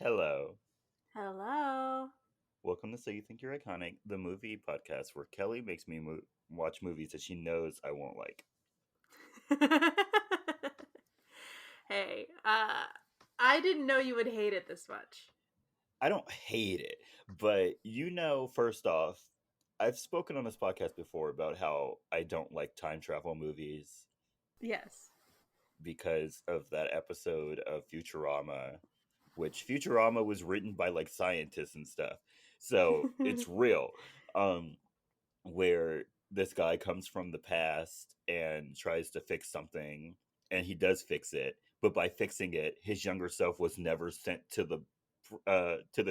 Hello. Hello. Welcome to So You Think You're Iconic, the movie podcast where Kelly makes me watch movies that she knows I won't like. Hey, I didn't know you would hate it this much. I don't hate it, but first off, I've spoken on this podcast before about how I don't like time travel movies Yes. because of that episode of Futurama, which Futurama was written by like scientists and stuff. So it's real. Um, where this guy comes from the past and tries to fix something, and he does fix it, but by fixing it his younger self was never sent to the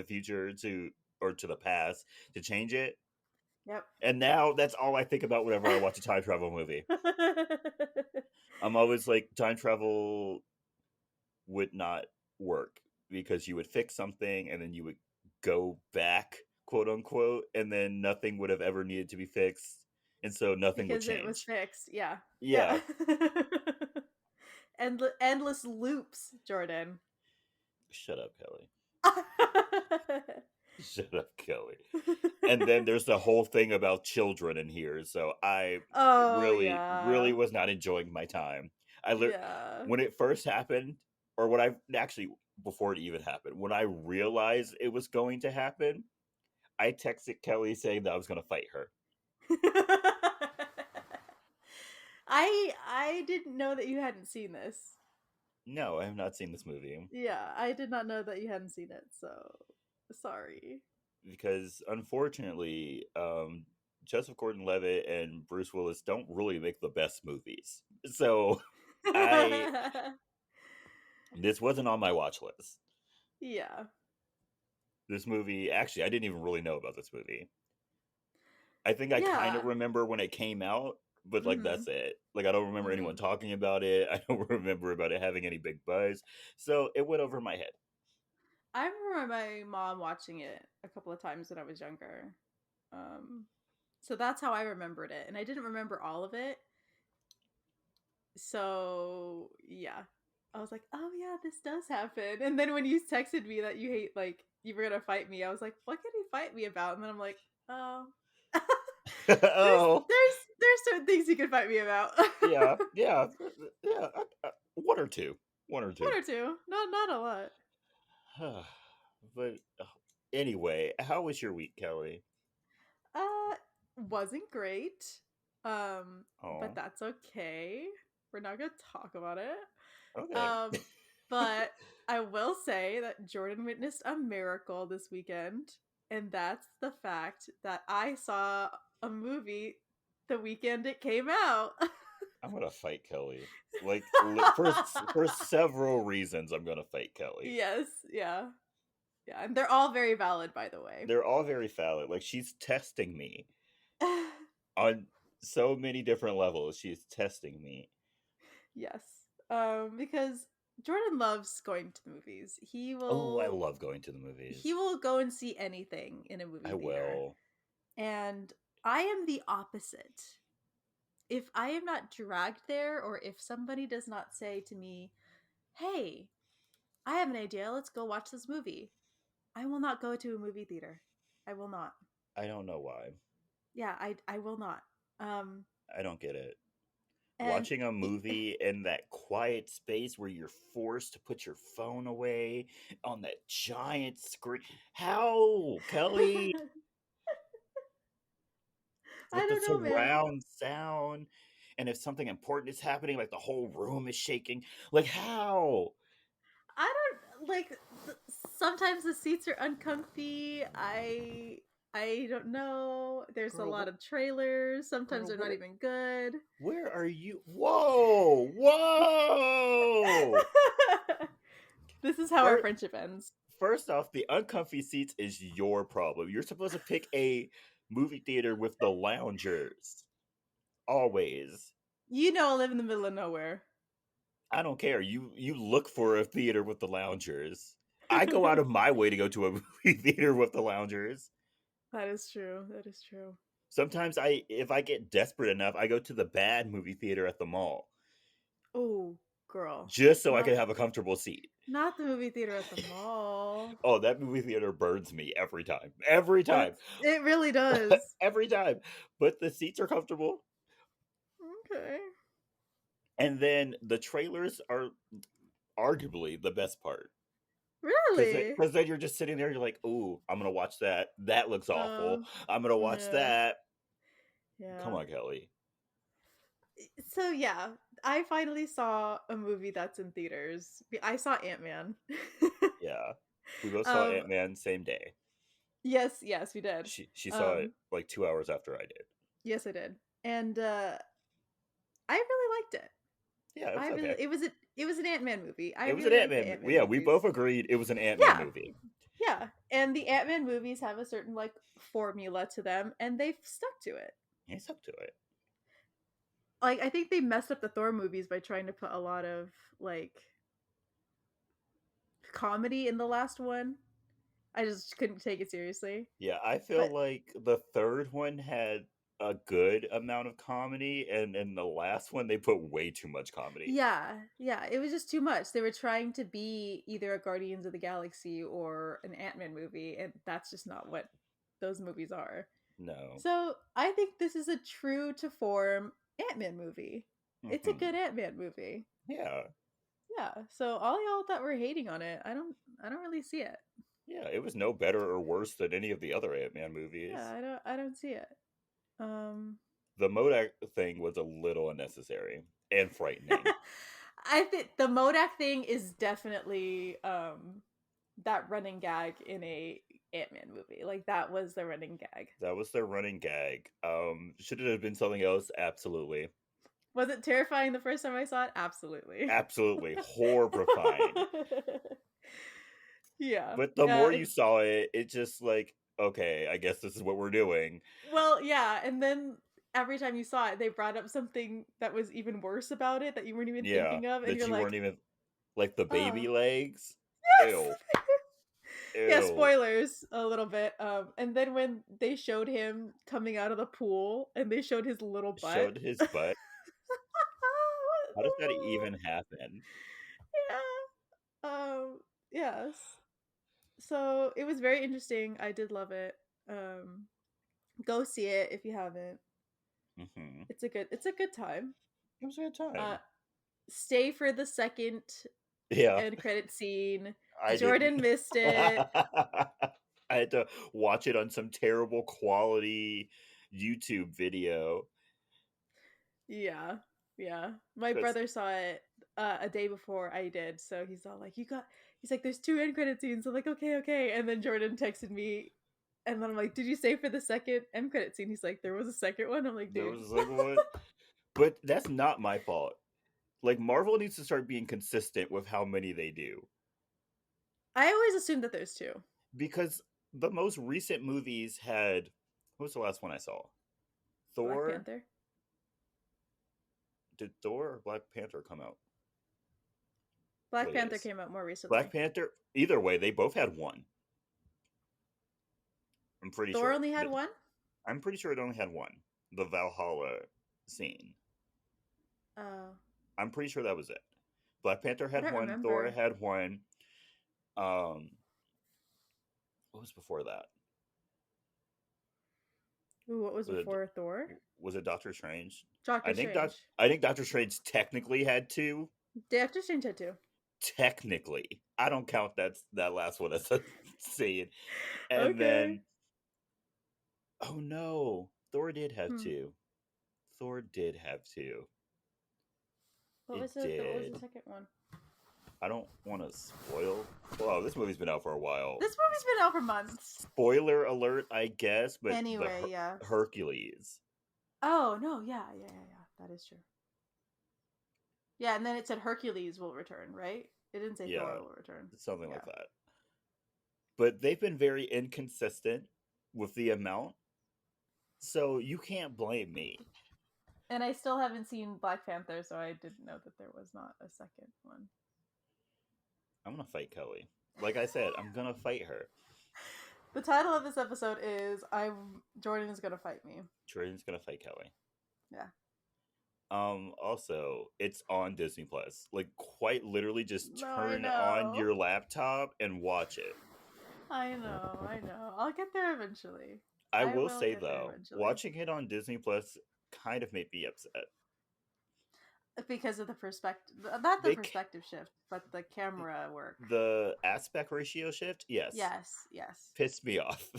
future to the past to change it. Yep. And now that's all I think about whenever I watch a time travel movie. I'm always like, time travel would not work because you would fix something and then you would go back, quote unquote, and then nothing would have ever needed to be fixed, and so nothing would Because it was change. fixed. Yeah. Yeah. Yeah. Endless loops, Jordan. Shut up, Kelly. Shut up, Kelly. And then there's the whole thing about children in here, so I Oh, really yeah. was not enjoying my time. Yeah. When it first happened, or when I actually, before it even happened, when I realized it was going to happen, I texted Kelly saying that I was going to fight her. I didn't know that you hadn't seen this. No, I have not seen this movie Yeah, I did not know that you hadn't seen it, so sorry. because, unfortunately, Joseph Gordon-Levitt and Bruce Willis don't really make the best movies. So, I this wasn't on my watch list. Yeah. This movie, actually, I didn't even really know about this movie. I think I kind of Yeah. remember when it came out, but like Mhm. that's it. Like, I don't remember anyone Mhm. talking about it. I don't remember about it having any big buzz. So it went over my head. I remember my mom watching it a couple of times when I was younger. Um so that's how I remembered it, and I didn't remember all of it. So, yeah. I was like, "Oh yeah, this does happen." And then when you texted me that you were going to fight me, I was like, "What can he fight me about?" And then I'm like, "Oh, Oh, there's certain things you can fight me about." yeah, yeah, yeah. One or two. One or two. One or two. Not a lot. But anyway, how was your week, Kelly? Uh wasn't great. But Oh, that's okay. We're not going to talk about it. okay. Um but I will say that Jordan witnessed a miracle this weekend, and that's the fact that I saw a movie the weekend it came out. I'm gonna fight Kelly. Like, for several reasons, I'm gonna fight Kelly. Yes, yeah. Yeah, and they're all very valid, by the way. They're all very valid. Like, she's testing me on so many different levels. She's testing me. Yes. Because Jordan loves going to the movies. Oh, I love going to the He movies. will go and see anything in a I movie theater. will. And I am the opposite. If I am not dragged there, or if somebody does not say to me, "Hey, I have an idea, let's go watch this movie," I will not go to a movie theater. I will not. I don't know why. Yeah, I will not. Um I don't get it. and Watching a it, movie in that quiet space where you're forced to put your phone away on that giant screen. How, Kelly? I With the don't know, man. surround sound, and if something important is happening, like the whole room is shaking. Like, how? I don't like th- sometimes the seats are uncomfy. I don't know. There's a Girl, lot of trailers. Sometimes girl, they're not where even good. where are you? Whoa, whoa! This is how our First, friendship ends. first off, the uncomfy seats is your problem. You're supposed to pick a movie theater with the loungers. Always. You know, I live in the middle of nowhere. I don't care. You look for a theater with the loungers. I go out of my way to go to a movie theater with the loungers. That is true. That is true. Sometimes if I get desperate enough, I go to the bad movie theater at the mall. Oh, girl. just so I Not could have a comfortable seat. not the movie theater at the mall. Oh, that movie theater burns me every time. Every time. It really does. Every time. But the seats are comfortable. Okay. And then the trailers are arguably the best part. Really? Because then you're just sitting there, you're like, ooh, I'm going to watch that. That looks awful. I'm going to watch Yeah. that. Come Yeah. on, Kelley. So yeah, I finally saw a movie that's in theaters. I saw Ant-Man. Yeah. We both saw um Ant-Man same day. yes, we did. She saw it like 2 hours after I did. Yes, I did. And I really liked it. Yeah, it was okay. It was an Ant-Man movie. I It was an really like the Ant-Man movie. Ant-Man Yeah, we movies. both agreed it was an Ant-Man Yeah. movie. Yeah. And the Ant-Man movies have a certain like formula to them and they've stuck to it. He's up to it. Like I think they messed up the Thor movies by trying to put a lot of like comedy in the last one. I just couldn't take it seriously. Yeah, I feel But like the third one had a good amount of comedy, and in the last one they put way too much comedy. yeah, it was just too much. They were trying to be either a Guardians of the Galaxy or an Ant-Man movie, and that's just not what those movies are. No. So I think this is a true to form Ant-Man movie. It's a good Ant-Man movie. Yeah. Yeah. So all y'all that were hating on it, I don't really see it. Yeah, it was no better or worse than any of the other Ant-Man movies. Yeah, I don't see it. The Modak thing was a little unnecessary and frightening. I think the Modak thing is definitely that running gag in a Ant-Man movie. Like that was the running gag. That was their running gag. Should it have been something else? Absolutely. Was it terrifying the first time I saw it? Absolutely. Absolutely. Horrifying. Yeah. But the more you saw it, it just like, okay, I guess this is what we're doing. Well, yeah, and then every time you saw it, they brought up something that was even worse about it that you weren't even thinking of, and that you're you like, weren't even like the baby legs. yes! Ew. Yeah, spoilers a little bit. And then when they showed him coming out of the pool and they showed his little butt. Showed his butt. How does that even happen? Yeah. Yes. So it was very interesting. I did love it. Go see it if you haven't. Mm-hmm. It's a good time. It was a good time. Stay for the second end credit scene. Jordan missed it. I had to watch it on some terrible quality YouTube video. Yeah. My brother saw it a day before I did, so he's all like, he's like, there's 2 end credit scenes. I'm like, okay. And then Jordan texted me, and then I'm like, did you say for the second end credit scene? He's like, there was a second one. I'm like, dude. There was a second one. But that's not my fault. Like, Marvel needs to start being consistent with how many they do. I always assumed that there's 2. Because the most recent movies had... What was the last one I saw? Thor? Black Panther. Did Thor or Black Panther come out? Black Panther came out more recently. Black Panther? Either way, they both had 1. I'm pretty sure. Thor only had 1? I'm pretty sure it only had 1. The Valhalla scene. Oh. I'm pretty sure that was it. Black Panther had 1. Remember. Thor had 1. What was before that? Ooh, what was before Thor? Was it Doctor Strange? Doctor Strange. I think Doctor Strange technically had 2. Doctor Strange had 2. Technically. I don't count that last one as a scene. And then... Oh no. Thor did have 2. Thor did have 2. What was the second one? I don't want to spoil. Well, this movie's been out for a while. This movie's been out for months. Spoiler alert, I guess, but anyway, yeah. Hercules. Oh, no, yeah. That is true. Yeah, and then it said Hercules will return, right? It didn't say Thor will return. Something like that. But they've been very inconsistent with the amount, so you can't blame me. And I still haven't seen Black Panther, so I didn't know that there was not a second one. I'm gonna fight Kelley. Like I said, I'm gonna fight her. The title of this episode is Jordan is gonna fight me. Jordan's gonna fight Kelley. Yeah. Also, it's on Disney Plus. Like, quite literally, just No, I turn on know. your laptop and watch it. I know, I know. I'll get there eventually. I I will will say get there though, eventually. watching it on Disney Plus kind of made me upset. Because of the perspective, not the They perspective shift, but the camera work. the aspect ratio shift, yes, Yes, yes. pissed me off.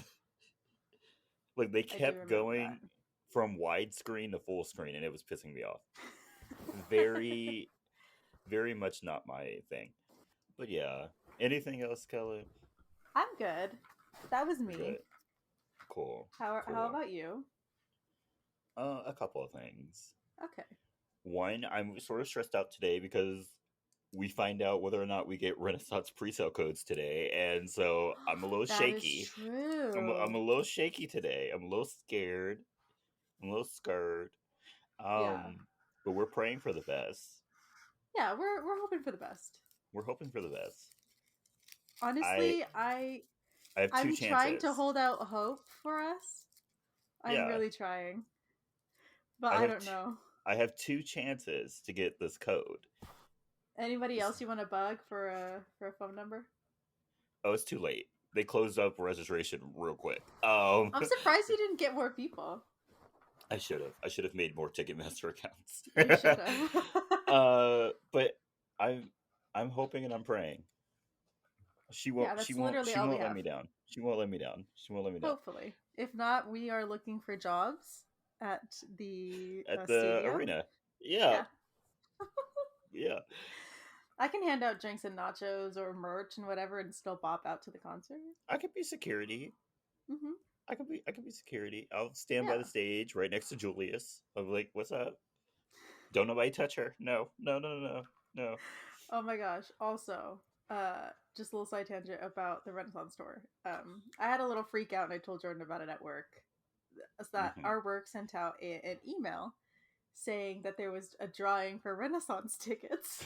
Like they I do kept remember that. going from widescreen to full screen, and it was pissing me off. Very, very much not my thing. But yeah, anything else, Kelly? I'm good. That was me. Good, cool, How cool. about you? A couple of things. Okay. One, I'm sort of stressed out today because we find out whether or not we get Renaissance pre-sale codes today, and so I'm a little That is shaky. I'm true. a little shaky today. I'm a little scared. I'm a little scared. Yeah. But we're praying for the best. Yeah, we're hoping for the best. We're hoping for the best. I Honestly, I have two I'm trying to chances. hold out hope for us. I'm Yeah, really trying, but I I have don't know. I have two chances to get this code. Anybody else you want to bug for a phone number? Oh, it's too late. They closed up registration real quick. I'm surprised you didn't get more people. I should have. I should have made more Ticketmaster accounts. You should have. But I'm I'm hoping and I'm praying. She Yeah, won't. She that's won't. literally She all we won't let have. me down. She won't let me down. She won't let me down. Hopefully. If not, we are looking for jobs at the At the stadium. arena. Yeah. Yeah. Yeah. I can hand out drinks and nachos or merch and whatever and still bop out to the concert. I could be security. Hmm. I could be security. I'll stand by the Yeah. stage right next to Julius. I'm like, what's up? Don't nobody touch her. No. No, no, no, no. No. Oh my gosh. Also, just a little side tangent about the Renaissance tour. I had a little freak out and I told Jordan about it at work. Is that Hmm. our work sent out an email saying that there was a drawing for Renaissance tickets.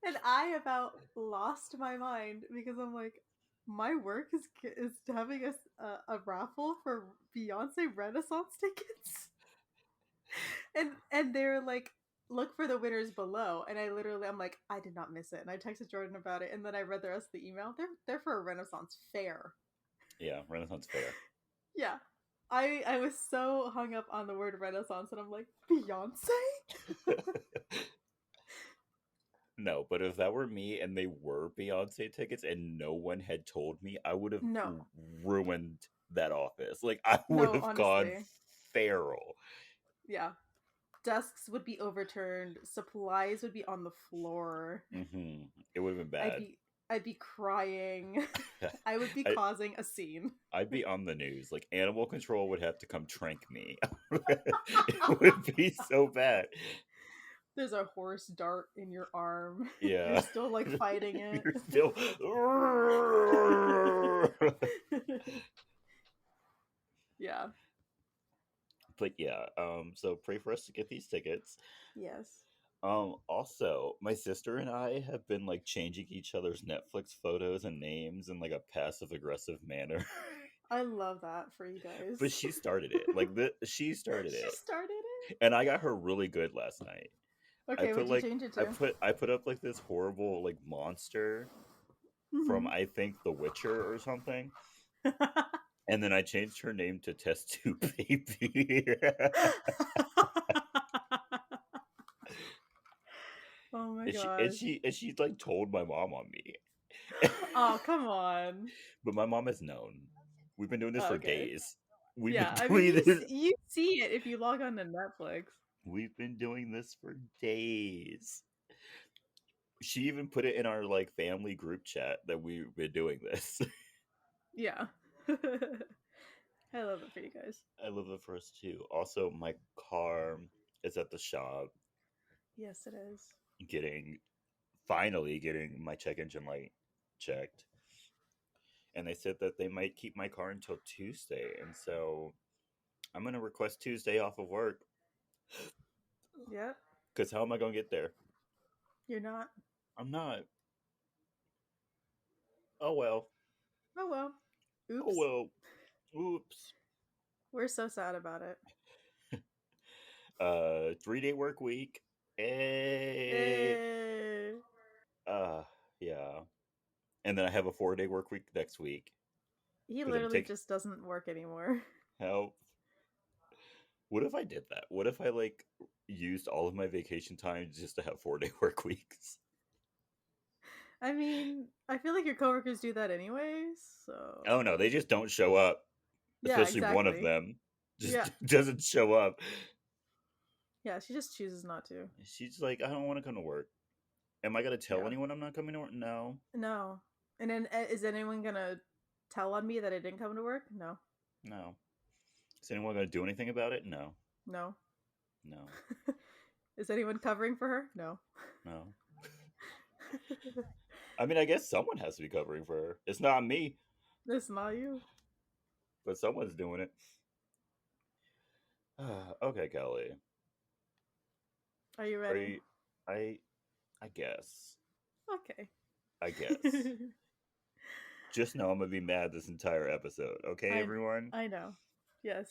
And I about lost my mind because I'm like, my work is having a raffle for Beyonce Renaissance tickets, and they're like, look for the winners below. And I'm like, I did not miss it, and I texted Jordan about it, and then I read the rest of the email. They're for a Renaissance fair. Yeah, Renaissance Fair. Yeah, I was so hung up on the word Renaissance, and I'm like, Beyonce. No, but if that were me and they were Beyonce tickets and no one had told me, I would have No, ruined that office. Like I would no, have gone honestly, feral. yeah. Desks would be overturned, supplies would be on the floor. Hmm. It would have been I'd bad. be I'd be crying. I would be I, causing a scene. I'd be on the news. Like animal control would have to come trank me. It would be so bad. There's a horse dart in your arm. You're Yeah. still like fighting it. You're still. Yeah. But yeah, so pray for us to get these tickets. Yes. Also, my sister and I have been like changing each other's Netflix photos and names in like a passive aggressive manner. I love that for you But guys. she started it. She started She it. started it? And I got her really good last night. I Okay, put what'd you like change it to? I put up like this horrible like monster from Mm-hmm. I think The Witcher or something. And then I changed her name to Test Tube Baby. Oh my and she and gosh. she and she like told my mom on me. Oh, come on. But my mom has known. We've been doing this Oh, for okay. days. We've Yeah, been I mean, doing this. you see it if you log on to Netflix. We've been doing this for days. She even put it in our like family group chat that we've been doing this. Yeah. I love it for you guys. I love it for us too. Also, my car is at the shop Yes, it is. getting finally getting my check engine light checked. And they said that they might keep my car until Tuesday. And so I'm gonna request Tuesday off of work. Yep. Because how am I gonna get there? You're not. I'm not. Oh well. Oh well. Oh Oops. well. Oops. We're so sad about it. 3-day work week. Eh, Eh, uh, yeah. And then I have a 4-day work week next week he because I'm literally taking just doesn't work anymore. help. What if I did that? What if I like used all of my vacation time just to have 4-day work weeks? I mean, I feel like your coworkers do that anyways, Oh no, they so just don't show up. yeah, Especially one of exactly. them just Yeah. doesn't show up. Yeah, she just chooses not to. She's like, I don't want to come to work. Am I gonna tell Yeah. anyone I'm not coming to work? No, No. And then is anyone gonna tell on me that I didn't come to work? No. no. Is anyone gonna do anything about it? No, No. no, Is anyone covering for her? No. no. I mean, I guess someone has to be covering for her. It's not me, It's not you. but someone's doing it. Okay, Kelly. Are you Are ready? you? I. I guess. Okay. I guess. Just know I'm gonna be mad this entire episode. Okay, I everyone. I know. Yes.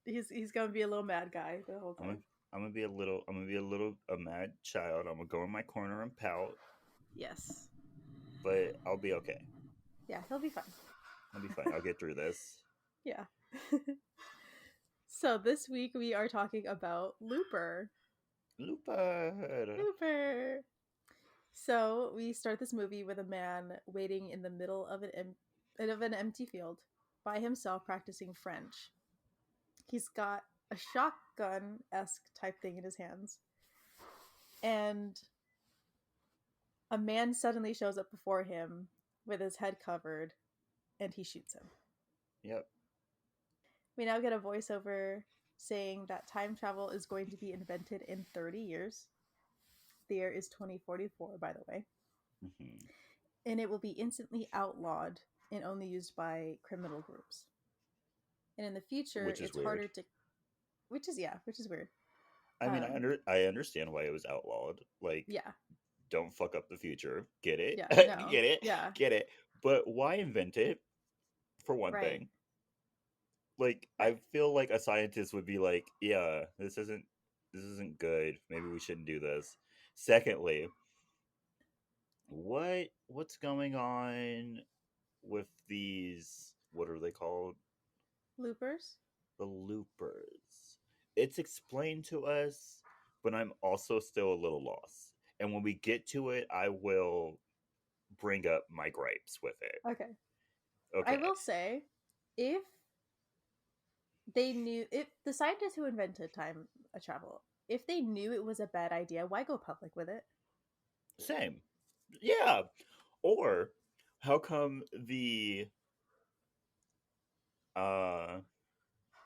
He's gonna be a little mad guy the whole I'm gonna. time. I'm gonna be a little. I'm gonna be a mad child. I'm gonna go in my corner and pout, Yes. but I'll be okay. Yeah, he'll be fine. I'll be fine. I'll get through this. Yeah. So this week we are talking about Looper. Looper. Looper. So we start this movie with a man waiting in the middle of an empty field by himself practicing French. He's got a shotgun esque type thing in his hands, and a man suddenly shows up before him with his head covered, and he shoots him. Yep. We now get a voiceover saying that time travel is going to be invented in 30 years. The year is 2044, by the way. Hmm. And it will be instantly outlawed and only used by criminal groups. And in the future, Which is it's weird. harder to, which is weird. I mean, I understand why it was outlawed. Like, Yeah, don't fuck up the future. Get it? yeah, no, Get it? yeah, Get it? But why invent it? For one right, thing, like I right. feel like a scientist would be like, yeah, this isn't good. Maybe we shouldn't do this. Secondly, what's going on with these? What are they called? Loopers. The loopers. It's explained to us, but I'm also still a little lost. And when we get to it, I will bring up my gripes with it. Okay, I Okay. will say, if if the scientists who invented time travel, if they knew it was a bad idea, why go public with it? Same. Yeah. Or how come the uh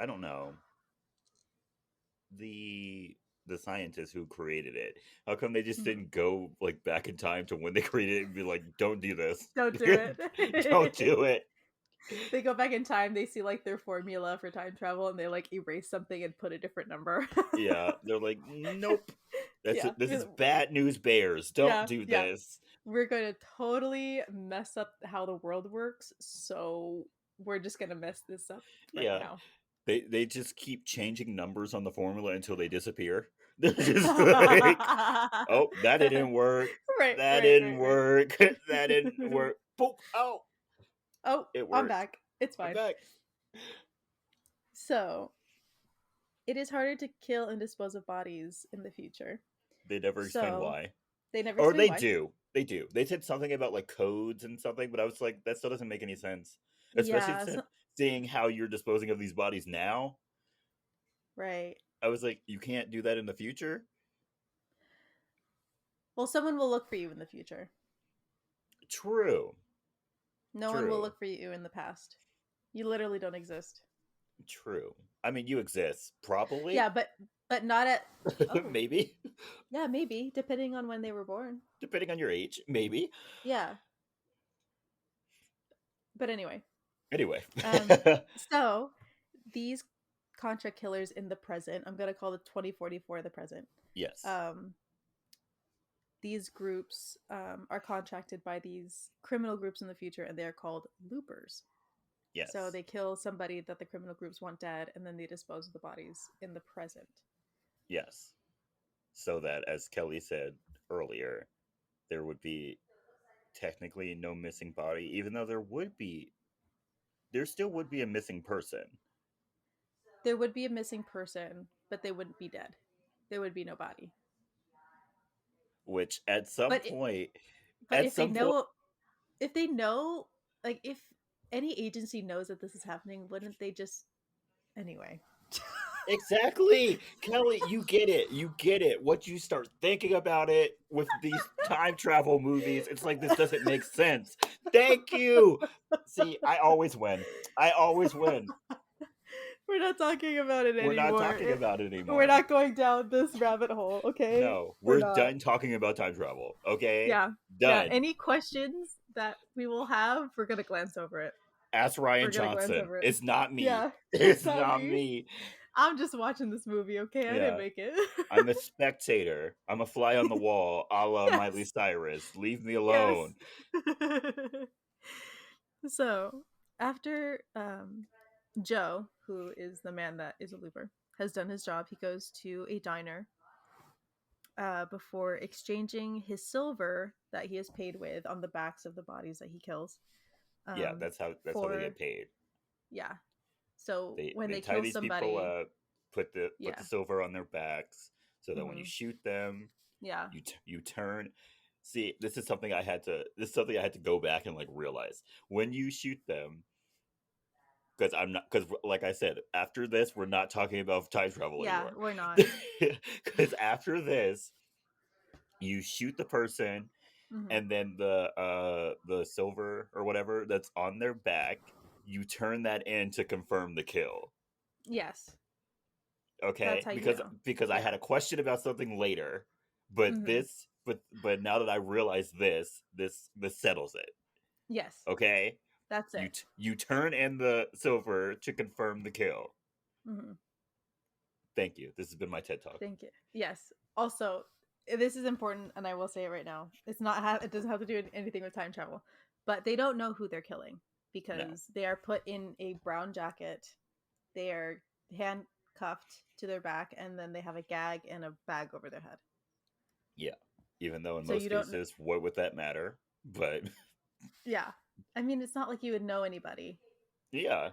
I don't know, the the scientists who created it, how come they just Mhm. didn't go like back in time to when they created it and be like, don't do this. Don't do Don't it. do it. They go back in time, they see like their formula for time travel, and they like erase something and put a different number. Yeah, they're like, nope. That's Yeah, it. This is bad news bears. Don't yeah, do yeah. this. We're going to totally mess up how the world works, so we're just going to mess this up right Yeah. now. They just keep changing numbers on the formula until they disappear. They're just like, oh, that didn't work. Right, That right, didn't right, right. work. That didn't work. Boop. Oh, Oh, it I'm worked. back. It's I'm fine. back. So, it is harder to kill and dispose of bodies in the future. They never explain So, why. they never Or explain they why. do. They do. They said something about like codes and something, but I was like, that still doesn't make any sense. Especially Yeah, seeing how you're disposing of these bodies now. right. I was like, you can't do that in the future? Well, someone will look for you in the future. True. No one will True. look for you in the past. You literally don't exist. True. I mean, you exist. Yeah, Probably. but not at oh, Maybe. yeah, maybe depending on when they were born. Depending on your age. Maybe. Yeah. But anyway, Anyway. um so these contract killers in the present, I'm going to call the 2044 the present. Yes. Um these groups are contracted by these criminal groups in the future, and they're called loopers. So Yes. they kill somebody that the criminal groups want dead, and then they dispose of the bodies in the present. Yes. So that, as Kelly said earlier, there would be technically no missing body, even though there still would be a missing person. There would be a missing person, but they wouldn't be dead. There would be no body. Which at some But it, point, but at if they some point, know, if they know, like if any agency knows that this is happening, wouldn't they just anyway? exactly, Kelly, you get it. You get it. Once you start thinking about it with these time travel movies, it's like this doesn't make sense. Thank you. See, I always win. I always win. We're not talking about it We're not anymore. talking about it We're anymore. not going down this rabbit hole, okay? No, We're we're not. done talking about time travel. Okay? Yeah. Yeah. Done. Any questions that we will have, we're gonna glance over it. Ask Ryan We're gonna glance Johnson. over it. It's not me. Yeah. It's It's not not me. me. I'm just watching this movie, okay? I didn't Yeah. make it. I'm a spectator. I'm a fly on the wall, a la Miley Yes. Cyrus. Leave me Yes. alone. So after Joe, who is the man that is a looper, has done his job, he goes to a diner before exchanging his silver that he is paid with on the backs of the bodies that he kills. Yeah, Um, that's how they for get paid. yeah. So when They they tie kill these people somebody, up, put the yeah, silver on their backs, so that when you hmm, shoot them, yeah, you turn. See, this is something I had to go back and like realize. When you shoot them, because I'm not, because like I said, after this we're not talking about time travel yeah, anymore. we're not. Because after this, you shoot the person, Hmm. and then the silver or whatever that's on their back, you turn that in to confirm the kill. Yes, that's Okay, how you because know. I Yeah. had a question about something later, but Hmm. this but now that I realize this settles it. Yes, Okay, that's it. you turn in the silver to confirm the kill. Hmm. Thank you. This has been my TED talk. Thank you. Yes. Also, this is important, and I will say it right now. It's not. It doesn't have to do anything with time travel, but they don't know who they're killing No, because they are put in a brown jacket. They are handcuffed to their back, and then they have a gag and a bag over their head. yeah. Even though in So most you don't. cases, what would that matter? But Yeah. I mean, it's not like you would know anybody yeah,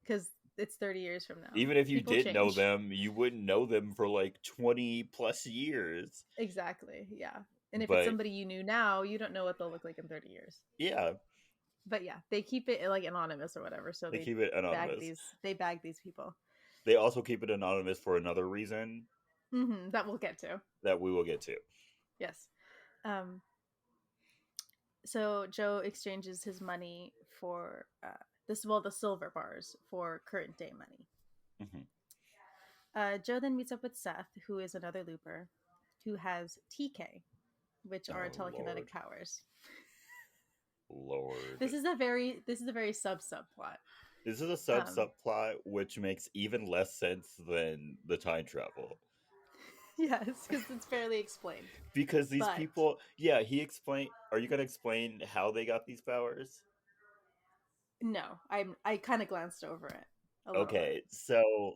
because it's 30 years from now. even if you People did know change. them, you wouldn't know them for like 20 plus years. Exactly. Yeah. And if it's But somebody you knew now, you don't know what they'll look like in 30 years. yeah, But yeah, they keep it like anonymous or whatever. So they keep it anonymous. they bag these people. They also keep it anonymous for another reason That we'll get to. that we will get to. Yes. Um, so Joe exchanges his money for the silver bars for current day money. Hmm. Joe then meets up with Seth, who is another looper, who has TK, which are Oh telekinetic Lord, powers. Lord. This is a very subplot. This is a Um, subplot which makes even less sense than the time travel. yes, because it's fairly explained. Because these But people, yeah, he explained. Are you gonna explain how they got these powers? no, I kind of glanced over it a little bit. Okay, so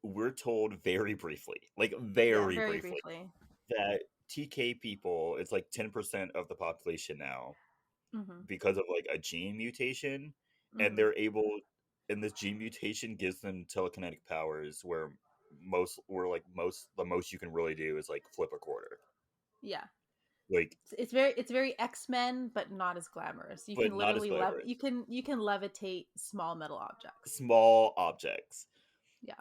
we're told very briefly, like Yeah, very very briefly, briefly. that TK people, it's like 10% of the population now Hmm. because of like a gene mutation, and Hmm. they're able, and this gene mutation gives them telekinetic powers where the most you can really do is like flip a quarter. Yeah, Like, it's very X-Men, but not as glamorous. You but can not as literally glamorous. you can levitate small metal objects. Small objects. Yeah,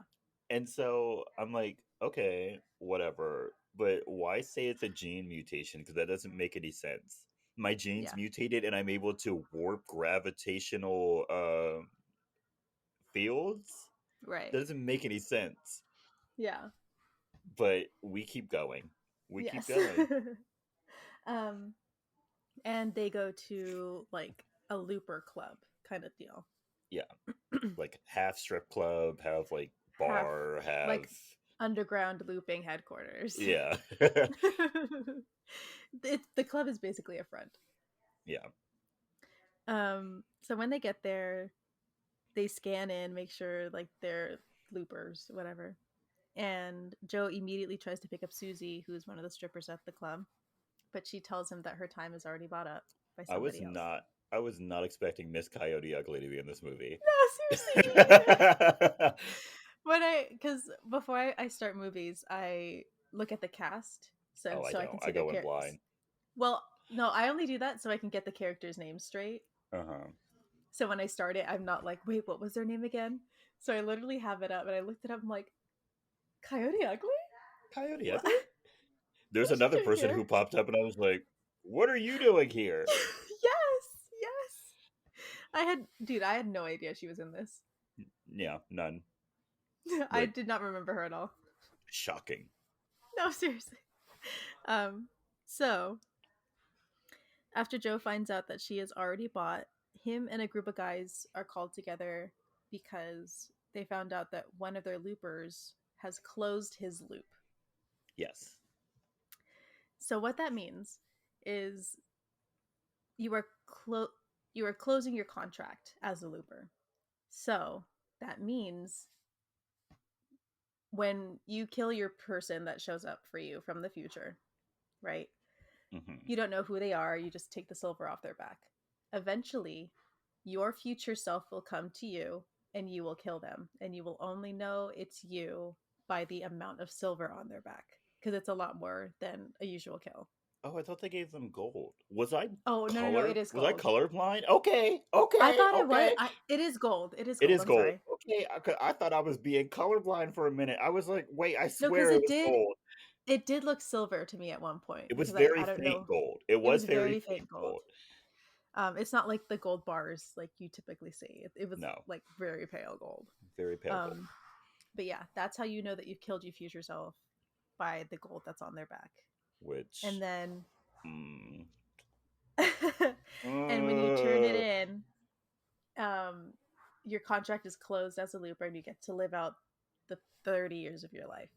And so I'm like, okay, whatever. But why say it's a gene mutation? Because that doesn't make any sense. My genes yeah, mutated and I'm able to warp gravitational fields? right. That doesn't make any sense. Yeah, But we keep going. We keep yes. going. um, and they go to like a looper club kind of deal. Yeah. Like half strip club, have like Half bar, have. like underground looping headquarters. Yeah. The club is basically a front. Yeah. So when they get there, they scan in, make sure like they're loopers, whatever. And Joe immediately tries to pick up Susie, who's one of the strippers at the club, but she tells him that her time is already bought up by I was somebody else. not I was not expecting Miss Coyote Ugly to be in this movie. No, seriously, me neither. Because before I start movies, I look at the cast Oh, I so I don't. can I see their go in characters. blind. Well, no, I only do that so I can get the characters' names straight. Uh-huh. So when I start it, I'm not like, wait, what was their name again? So I literally have it up, and I looked it up. I'm like, Coyote Ugly? Coyote What? Ugly? There's What's she another doing person here? who popped up and I was like, "What are you doing here?" Yes, yes. I had no idea she was in this. Yeah, none. I Like did not remember her at all. shocking. No, seriously. Um, so after Joe finds out that she is already bought, him and a group of guys are called together because they found out that one of their loopers has closed his loop. Yes. So what that means is you are you are closing your contract as a looper. So that means when you kill your person that shows up for you from the future, right? Hmm. You don't know who they are, you just take the silver off their back. Eventually, your future self will come to you and you will kill them, and you will only know it's you by the amount of silver on their back because it's a lot more than a usual kill. Oh, I thought they gave them gold. Was I Oh, no, no, no, it is Was I gold. colorblind? Okay, I okay, thought it was. okay. It is gold. It is It gold. is I'm gold. sorry. Okay, I thought I was being colorblind for a minute. I was like, wait, I No, because swear it was gold. it did look silver to me at one point It was because very I don't faint know. gold. It It was was very very faint faint gold. gold. It's not like the gold bars like you typically see. It was No, like very pale gold. very pale gold. Um, but yeah, that's how you know that you've killed your future self by the gold that's on their back. And Which, then, mm, and when you turn it uh, in, um, your contract is closed as a looper, and you get to live out the 30 years of your life,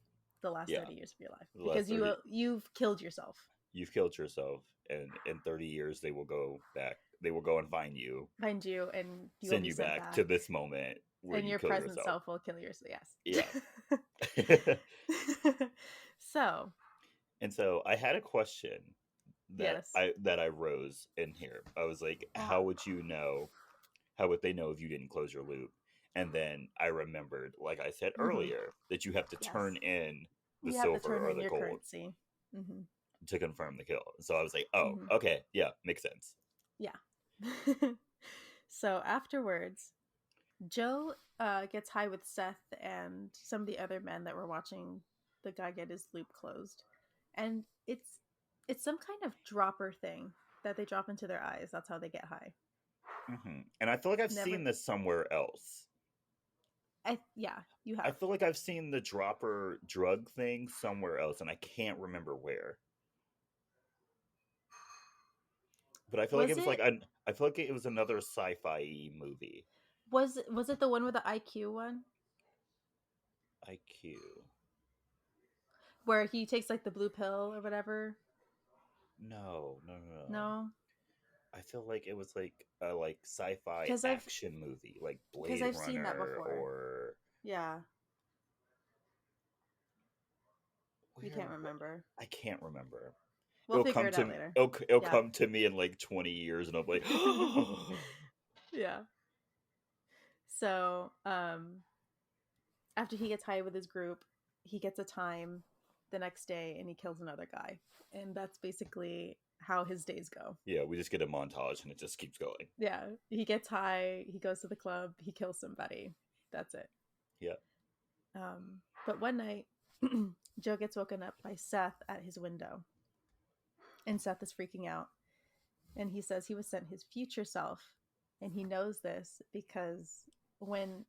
the last yeah, 30 years of your life, the last because 30. you've killed yourself. You've killed yourself, and in 30 years they will go back. They will go and find you, Find you, and you will send be you sent back to back, this moment where and you your kill present yourself. self will kill yourself. Yeah. Yes. So And so I had a question yes. that I rose in here. I was like, Uh-huh. how would you know? How would they know if you didn't close your loop? And then I remembered, like I said Mm-hmm. earlier, that you have to turn Yes. in the You have to silver turn or in the your gold currency. Mm-hmm. to confirm the kill. So I was like, oh, Mm-hmm. okay, yeah, makes sense. Yeah. So afterwards, Joe gets high with Seth and some of the other men that were watching the guy get his loop closed, and it's some kind of dropper thing that they drop into their eyes. That's how they get high. And I feel like I've Never. seen this somewhere else. Yeah, you I have. feel like I've seen the dropper drug thing somewhere else, and I can't remember where. But I feel like it Was was like it I feel like it was another sci-fi movie. was it the one with the IQ one IQ. where he takes like the blue pill or whatever? No, no, no, no. No, I feel like it was like a like sci-fi because action movie, like Blade I've seen that Runner before. or Yeah, you where can't what remember. I can't remember. We'll figure it out later. It'll Yeah. come to me in like 20 years and I'll be like, Yeah. So, after he gets high with his group, he gets a time the next day and he kills another guy. And that's basically how his days go. yeah, we just get a montage and it just keeps going. Yeah. He gets high, he goes to the club, he kills somebody. That's it. Yeah. But one night, Joe gets woken up by Seth at his window. And Seth is freaking out. And he says he was sent his future self. And he knows this because when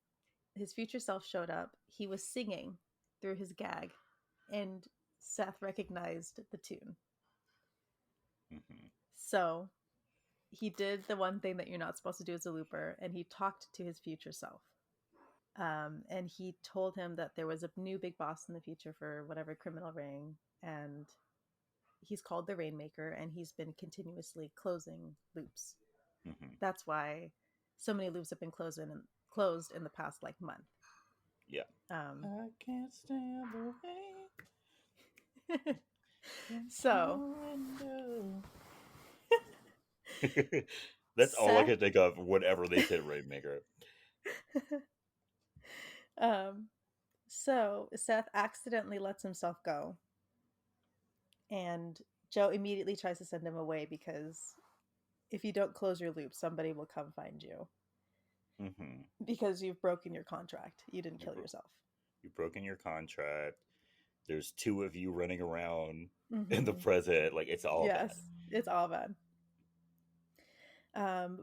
his future self showed up, he was singing through his gag, and Seth recognized the tune. Hmm. So he did the one thing that you're not supposed to do as a looper, and he talked to his future self. And he told him that there was a new big boss in the future for whatever criminal ring, and he's called the Rainmaker, and he's been continuously closing loops. Hmm. That's why so many loops have been closed in the past like month. Yeah. Um, I can't stand the rain against so your window. That's all I Seth, can think of whenever they said Rainmaker. um, so Seth accidentally lets himself go, and Joe immediately tries to send him away because if you don't close your loop, somebody will come find you Hmm. because you've broken your contract. You didn't You kill yourself. you've broken your contract. There's two of you running around in the Mm-hmm. present. Like it's all bad. Yes, it's all bad.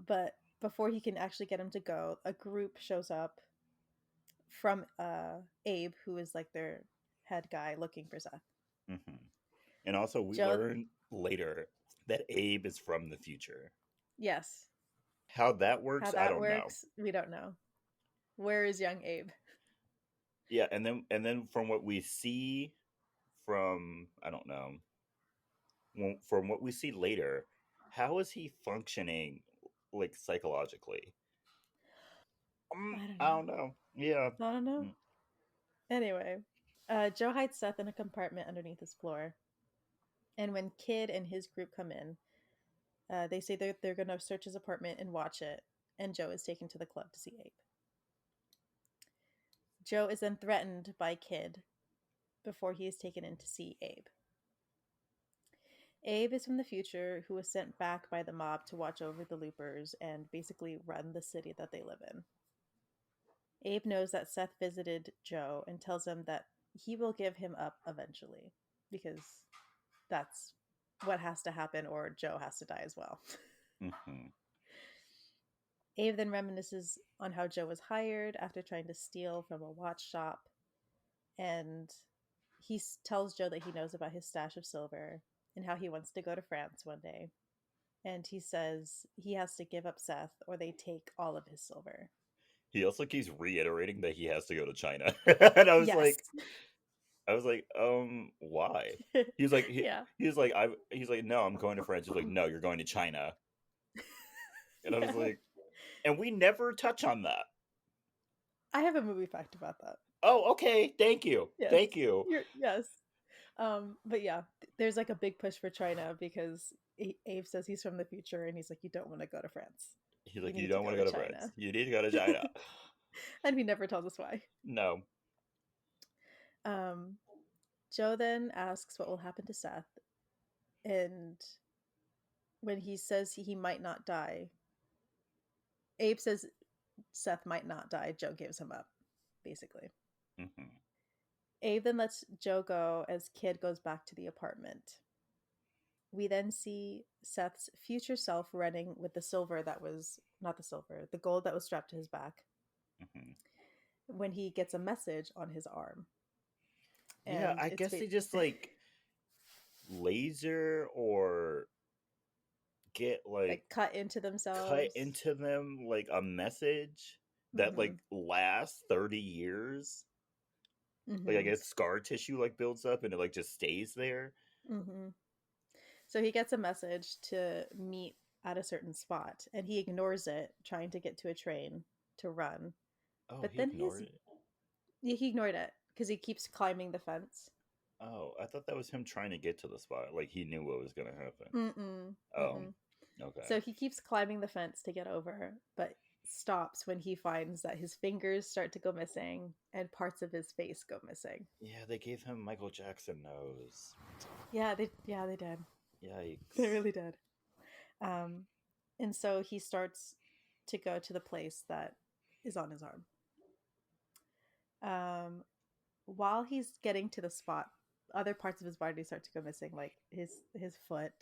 But before he can actually get him to go, a group shows up from Abe, who is like their head guy looking for Seth. Hmm. And also, we Joe, learn later that Abe is from the future. yes. How that How works, I that don't know. works, we don't know. Where is young Abe? Yeah, and then from what we see from I don't know from what we see later, how is he functioning like psychologically? I don't I know. don't know. Yeah. I don't know. Mm. Anyway, Joe hides Seth in a compartment underneath his floor. And when Kid and his group come in, they say they're going to search his apartment and watch it. And Joe is taken to the club to see Abe. Joe is then threatened by Kid before he is taken in to see Abe. Abe is from the future who was sent back by the mob to watch over the loopers and basically run the city that they live in. Abe knows that Seth visited Joe and tells him that he will give him up eventually because that's what has to happen or Joe has to die as well. Hmm. Abe then reminisces on how Joe was hired after trying to steal from a watch shop, and he tells Joe that he knows about his stash of silver and how he wants to go to France one day. And he says he has to give up Seth or they take all of his silver. He also keeps reiterating that he has to go to China, and Yes. I was like, why? He was like, Yeah. he's like, no, I'm going to France. He's like, no, you're going to China, and I was Yeah. like, and we never touch on that. I have a movie fact about that. Oh, okay, Yes. thank you. Yes. But yeah, there's like a big push for China because Abe says he's from the future and he's like, you don't want to go to France. He's You like, you need to don't go want to to go to France. China. You need to go to China. And he never tells us why. No. Um, Joe then asks what will happen to Seth, and when he says he might not die, Abe says Seth might not die. Joe gives him up, basically. Hmm. Abe then lets Joe go as Kid goes back to the apartment. We then see Seth's future self running with the silver that was not the silver, the gold that was strapped to his back Hmm. when he gets a message on his arm. Yeah, And I it's guess they just like laser or get like like cut into cut themselves. into them like a message that Mm-hmm. like lasts 30 years. Like I Mm-hmm. guess scar tissue like builds up and it like just stays there. Mm-hmm. So he gets a message to meet at a certain spot and he ignores it, trying to get to a train to run. Oh, But he then his ignored it. he ignored it because he keeps climbing the fence. Oh, I thought that was him trying to get to the spot. Like he knew what was gonna happen. Mm-mm. Oh, Mm-mm. okay. So he keeps climbing the fence to get over, but stops when he finds that his fingers start to go missing and parts of his face go missing. Yeah, they gave him Michael Jackson nose. Yeah, they did. They Yikes. really did. Um, and so he starts to go to the place that is on his arm. Um, while he's getting to the spot, other parts of his body start to go missing, like his foot,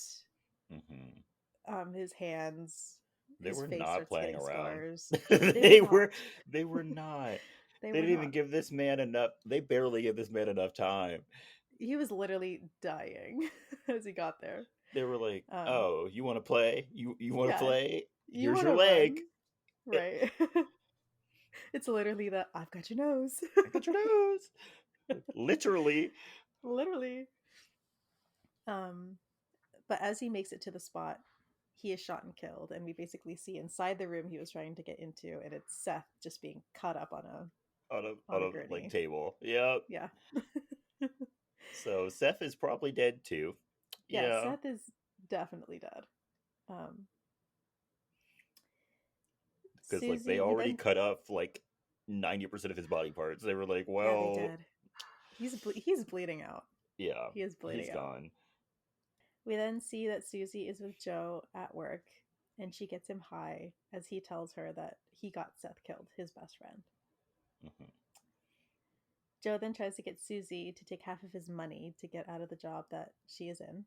Hmm. his hands, They his were face not starts playing getting around. scars. They were they not. were they were not. They They were didn't even not. give this man enough. They barely give this man enough time. He was literally dying as he got there. They were like, Um, "Oh, you want to play? You want to yeah, play? you Here's want your to leg. run, right? It's literally the I've got your nose. I got your nose." Literally. Literally. Um, but as he makes it to the spot, he is shot and killed, and we basically see inside the room he was trying to get into, and it's Seth just being cut up on a on on a a like gurney. table. Yep. Yeah. So Seth is probably dead too. Yeah, Yeah, Seth is definitely dead. Um, because like they Susie, we already then, cut off like 90% of his body parts. They were like, yeah, they well, did. He's bleeding out. yeah, He is he's bleeding out. gone. We then see that Susie is with Joe at work, and she gets him high as he tells her that he got Seth killed, his best friend. Hmm. Joe then tries to get Susie to take half of his money to get out of the job that she is in,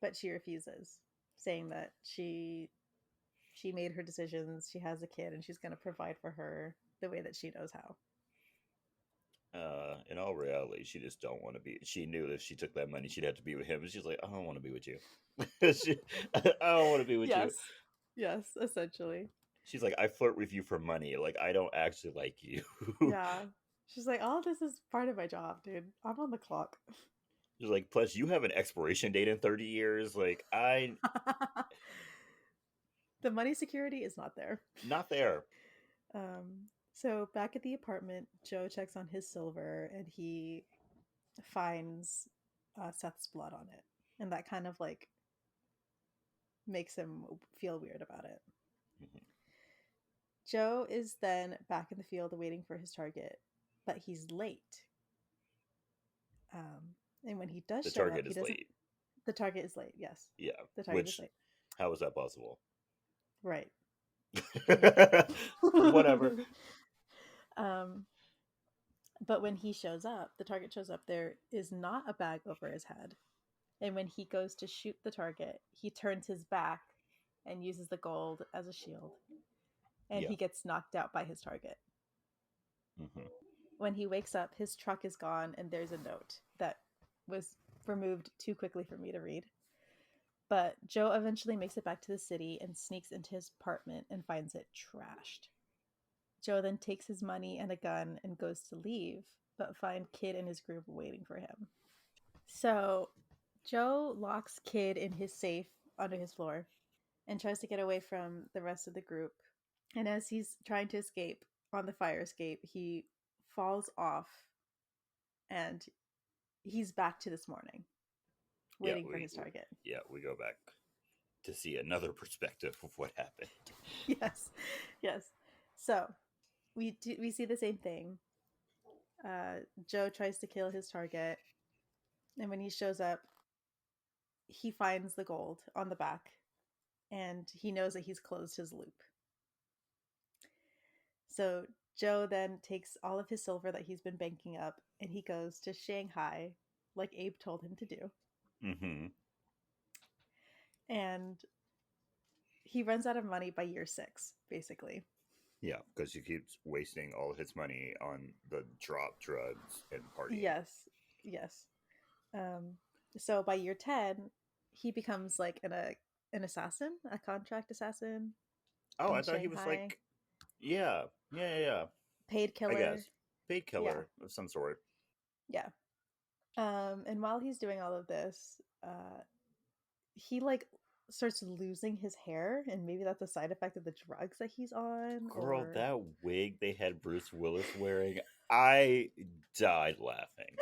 but she refuses, saying that she made her decisions, she has a kid, and she's going to provide for her the way that she knows how. In all reality, she just don't want to be. She knew if she took that money, she'd have to be with him. And she's like, I don't want to be with you. she, I don't want to be with you. Yes. Yes, essentially. She's like, I flirt with you for money. Like, I don't actually like you. Yeah. She's like, "Oh, this is part of my job, dude. I'm on the clock." She's like, plus you have an expiration date in 30 years. Like, I The money security is not there. not there. So back at the apartment, Joe checks on his silver and he finds Seth's blood on it. And that kind of like makes him feel weird about it. Mhm. Joe is then back in the field waiting for his target, but he's late. And when he does The show up, target he is doesn't. late. The target is late, yes. Yeah. The target is Which, late. how is that possible? Right. I Whatever. know. um, but when he shows up, the target shows up, there is not a bag over his head. And when he goes to shoot the target, he turns his back and uses the gold as a shield. And Yeah. he gets knocked out by his target. Hmm. When he wakes up, his truck is gone, and there's a note that was removed too quickly for me to read. But Joe eventually makes it back to the city and sneaks into his apartment and finds it trashed. Joe then takes his money and a gun and goes to leave, but find Kid and his group waiting for him. So Joe locks Kid in his safe under his floor and tries to get away from the rest of the group. And as he's trying to escape on the fire escape, he falls off and he's back to this morning, Yeah, waiting for his target. we go back to see another perspective of what happened. Yes, yes. So we see the same thing. Joe tries to kill his target, and when he shows up, he finds the gold on the back, and he knows that he's closed his loop. So Joe then takes all of his silver that he's been banking up, and he goes to Shanghai, like Abe told him to do. Hmm. And he runs out of money by year 6, basically. Yeah, because he keeps wasting all his money on the drop drugs and partying. Yes, yes. Um, so by year 10, he becomes like an assassin, a contract assassin Oh, in I thought he was Shanghai, like, yeah. paid I killer. guess paid Yeah, killer of some sort. yeah. And while he's doing all of this, he like starts losing his hair, and maybe that's a side effect of the drugs that he's on, Girl, or that wig they had Bruce Willis wearing, I died laughing.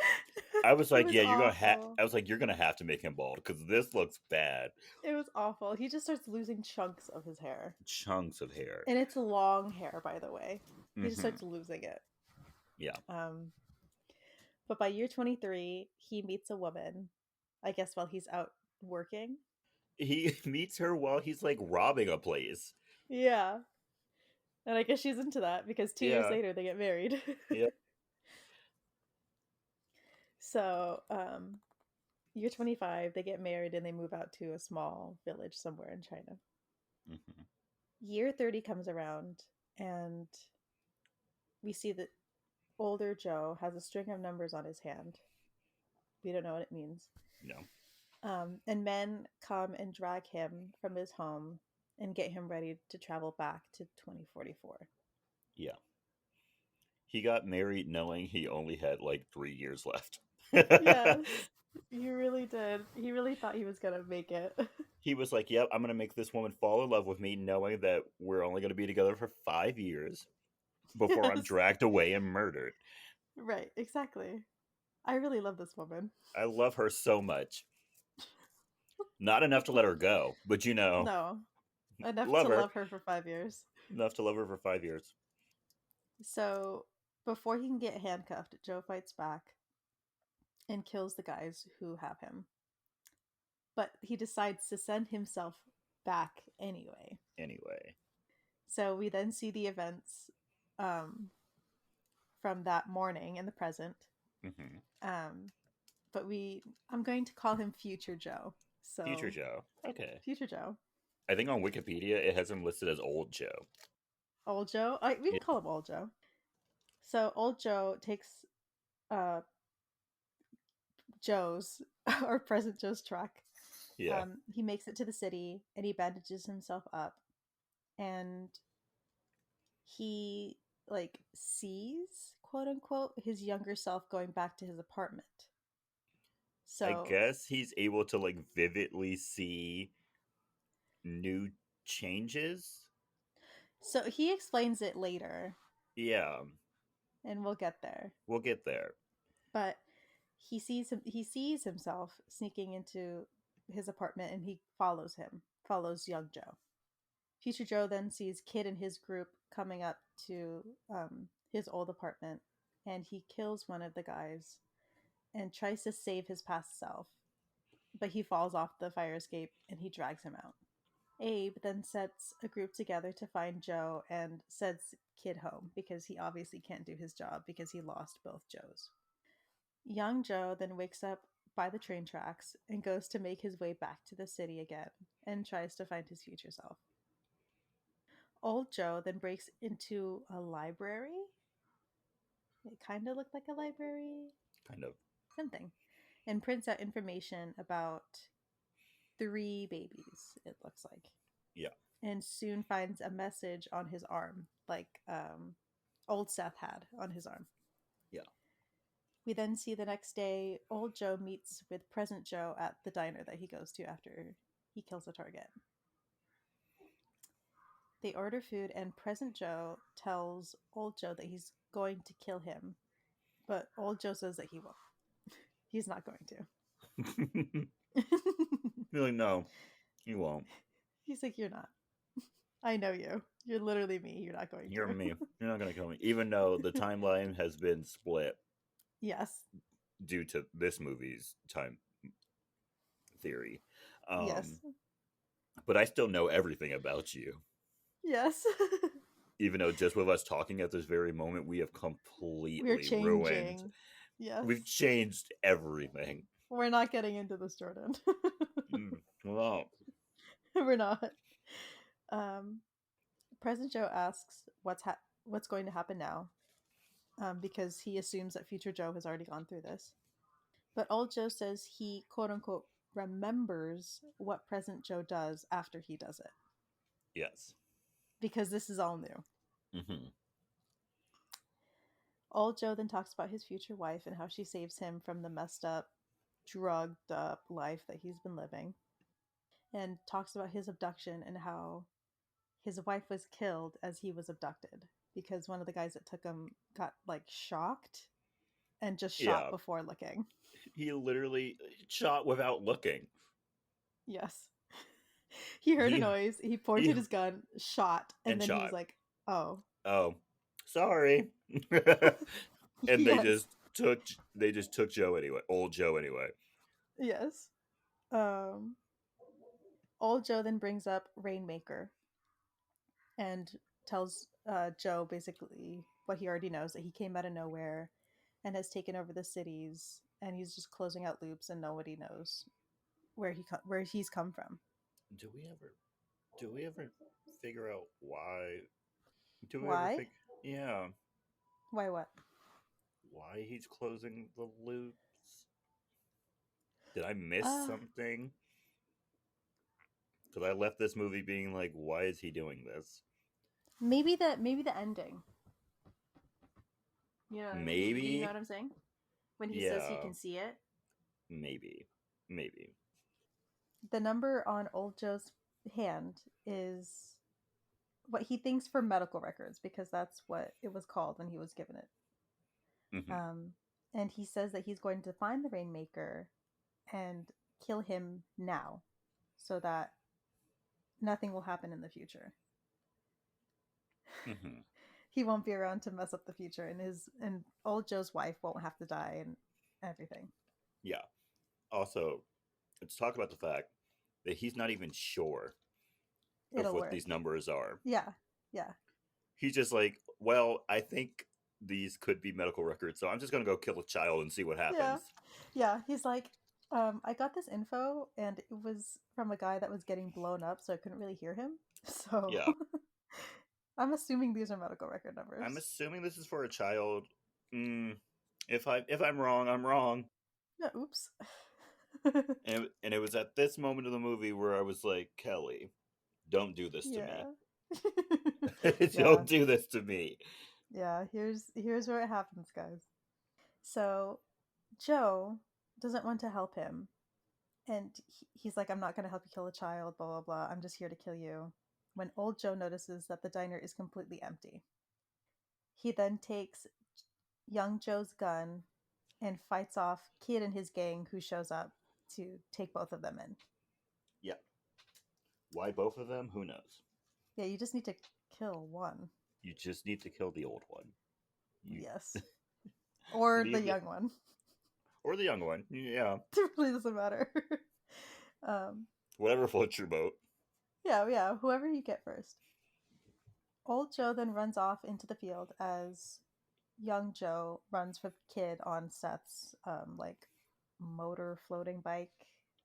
I was it like, was yeah, you're gonna have. awful. I was like, you're gonna have to make him bald because this looks bad. It was awful. He just starts losing chunks of his hair. Chunks of hair. And it's long hair, by the way. He just Hmm. starts losing it. Yeah, Um, but by year 23, he meets a woman, I guess while he's out working. he meets her while he's like robbing a place. Yeah. And I guess she's into that because 2 years Yeah, later they get married. yeah. So, year 25, they get married and they move out to a small village somewhere in China. Hmm. Year 30 comes around, and we see that older Joe has a string of numbers on his hand. We don't know what it means. No. And men come and drag him from his home and get him ready to travel back to 2044. Yeah. He got married knowing he only had like 3 years left. Yes, he really did. He really thought he was going to make it. He was like, yep, I'm going to make this woman fall in love with me, knowing that we're only going to be together for 5 years. before I'm Yes. dragged away and murdered. Right, exactly. I really love this woman. I love her so much. Not enough to let her go, but No, enough love to her love her for 5 years. enough to love her for 5 years. So before he can get handcuffed, Joe fights back and kills the guys who have him. But he decides to send himself back anyway. Anyway. So we then see the events um, from that morning in the present. Hmm. Um, but I'm going to call him Future Joe. Future So Joe. Okay. Future Joe, I think on Wikipedia it has him listed as Old Joe. Old Joe. We Yeah. can call him Old Joe. So Old Joe takes uh, Joe's or present Joe's truck. Yeah. He makes it to the city and he bandages himself up, and he like sees, quote unquote, his younger self going back to his apartment. I So guess he's able to like vividly see new changes. so he explains it later, Yeah, and we'll get there. we'll get there. But he sees himself sneaking into his apartment, and he follows young Joe. Future Joe then sees Kid and his group coming up to his old apartment, and he kills one of the guys and tries to save his past self, but he falls off the fire escape and he drags him out. Abe then sets a group together to find Joe and sends Kid home because he obviously can't do his job because he lost both Joes. Young Joe then wakes up by the train tracks and goes to make his way back to the city again and tries to find his future self. Old Joe then breaks into a library. It kind of looked like a library, Kind of. something, and prints out information about three babies, it looks like, Yeah. and soon finds a message on his arm, like old Seth had on his arm. Yeah. We then see the next day, old Joe meets with present Joe at the diner that he goes to after he kills a target. They order food, and present Joe tells old Joe that he's going to kill him, but old Joe says that he won't. He's not going to. You're like, no, you won't. He's like, you're not. I know you. You're literally me. You're not going You're to. me. You're not gonna kill me. Even though the timeline has been split Yes. due to this movie's time theory. Yes. Um, but I still know everything about you. Yes. Even though just with us talking at this very moment, we have We're completely ruined. changing. Yes. We've changed everything. We're not getting into this, Jordan. Well, We're not. Um, President Joe asks what's going to happen now, because he assumes that future Joe has already gone through this. But old Joe says he, quote unquote, remembers what present Joe does after he does it, yes. because this is all new. Hmm. Old Joe then talks about his future wife and how she saves him from the messed up, drugged up life that he's been living, and talks about his abduction and how his wife was killed as he was abducted because one of the guys that took him got like shocked and just shot Yeah, before looking. he literally shot without looking. Yes. He heard a He noise, he he pointed his gun, shot, and and then he was shot. like, oh. Oh, sorry. And Yes. they just took Joe anyway. Old Joe anyway. Yes. Um, old Joe then brings up Rainmaker and tells Joe basically what he already knows, that he came out of nowhere and has taken over the cities, and he's just closing out loops, and nobody knows where he's come from. Do we ever figure out why? Do we ever Why? think? Yeah, Why what? why he's closing the loops? Did I miss Uh something? Because I left this movie being like, why is he doing this? maybe the ending. You know Maybe. what I'm saying? When he says he Yeah. can see it. Maybe. Maybe. The number on old Joe's hand is what he thinks for medical records, because that's what it was called when he was given it. Hmm. Um, and he says that he's going to find the Rainmaker and kill him now, so that nothing will happen in the future. Hmm. He won't be around to mess up the future, and old Joe's wife won't have to die and everything. Yeah. Also, let's talk about the fact that he's not even sure of It'll what work. these numbers are. Yeah, yeah, He's just like, well, I think these could be medical records, so I'm just gonna go kill a child and see what yeah, happens. yeah. He's like, I got this info, and it was from a guy that was getting blown up, so I couldn't really hear him. So Yeah. I'm assuming these are medical record I'm numbers. assuming this is for a child. Mm, if I'm wrong, I'm wrong. Yeah, oops. And it was at this moment of the movie where I was like, Kelley, don't do this to me. Yeah. Yeah. Don't do this to me. Yeah, here's where it happens, guys. So Joe doesn't want to help him, and he's like, I'm not going to help you kill a child, blah blah blah. I'm just here to kill you. When old Joe notices that the diner is completely empty, he then takes young Joe's gun and fights off Kid and his gang, who shows up to take both of them in. Yeah. Why both of them? Who knows? Yeah, you just need to kill one. You just need to kill the old one. You Yes. Or the leave the young one. or the young one. Yeah. It really doesn't matter. um, Whatever floats your boat. yeah, yeah, whoever you get first. Old Joe then runs off into the field as young Joe runs for Kid on Seth's like motor floating bike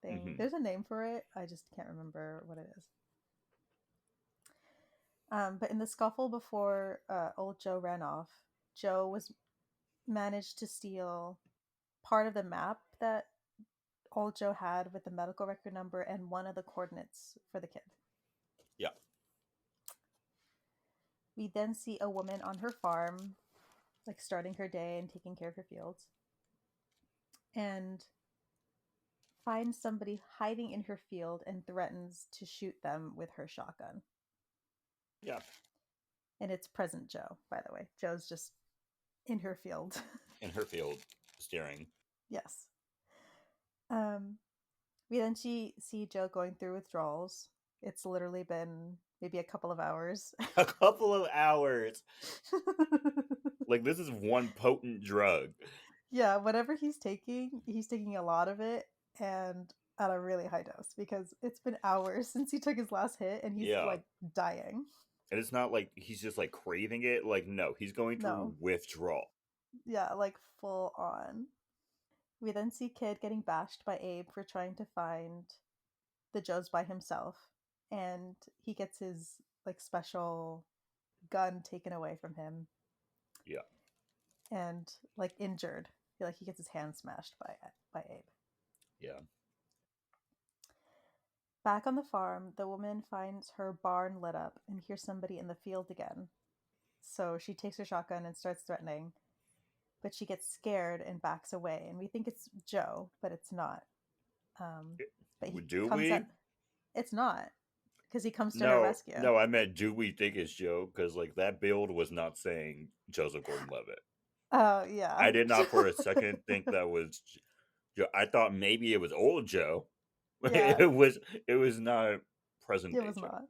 thing. Hmm. There's a name for it. I just can't remember what it is. But in the scuffle before old Joe ran off, Joe was managed to steal part of the map that old Joe had with the medical record number and one of the coordinates for the kid. Yeah. We then see a woman on her farm, like starting her day and taking care of her fields, and finds somebody hiding in her field and threatens to shoot them with her shotgun. Yeah. And it's present Joe, by the way. Joe's just in her field. In her field, staring. Yes. Um, we then see Joe going through withdrawals. It's literally been maybe a couple of hours. A couple of hours. Like this is one potent drug. Yeah, whatever he's taking a lot of it and at a really high dose, because it's been hours since he took his last hit and he's Yeah. like dying. And it's not like he's just like craving it. Like, no, he's going through No. withdrawal. Yeah, like full on. We then see Kid getting bashed by Abe for trying to find the Joes by himself, and he gets his like special gun taken away from him Yeah. and like injured. I feel like he gets his hand smashed by Abe. Yeah. Back on the farm, the woman finds her barn lit up and hears somebody in the field again. So she takes her shotgun and starts threatening, but she gets scared and backs away. And we think it's Joe, but it's not. Um, but he Do comes we? at. It's not, because he comes to her No, rescue. no, I meant do we think it's Joe? Because like that build was not saying Joseph Gordon-Levitt. Oh yeah. I did not for a second think that was Joe. I thought maybe it was old Joe. Yeah, it was. It was not present it day was Joe.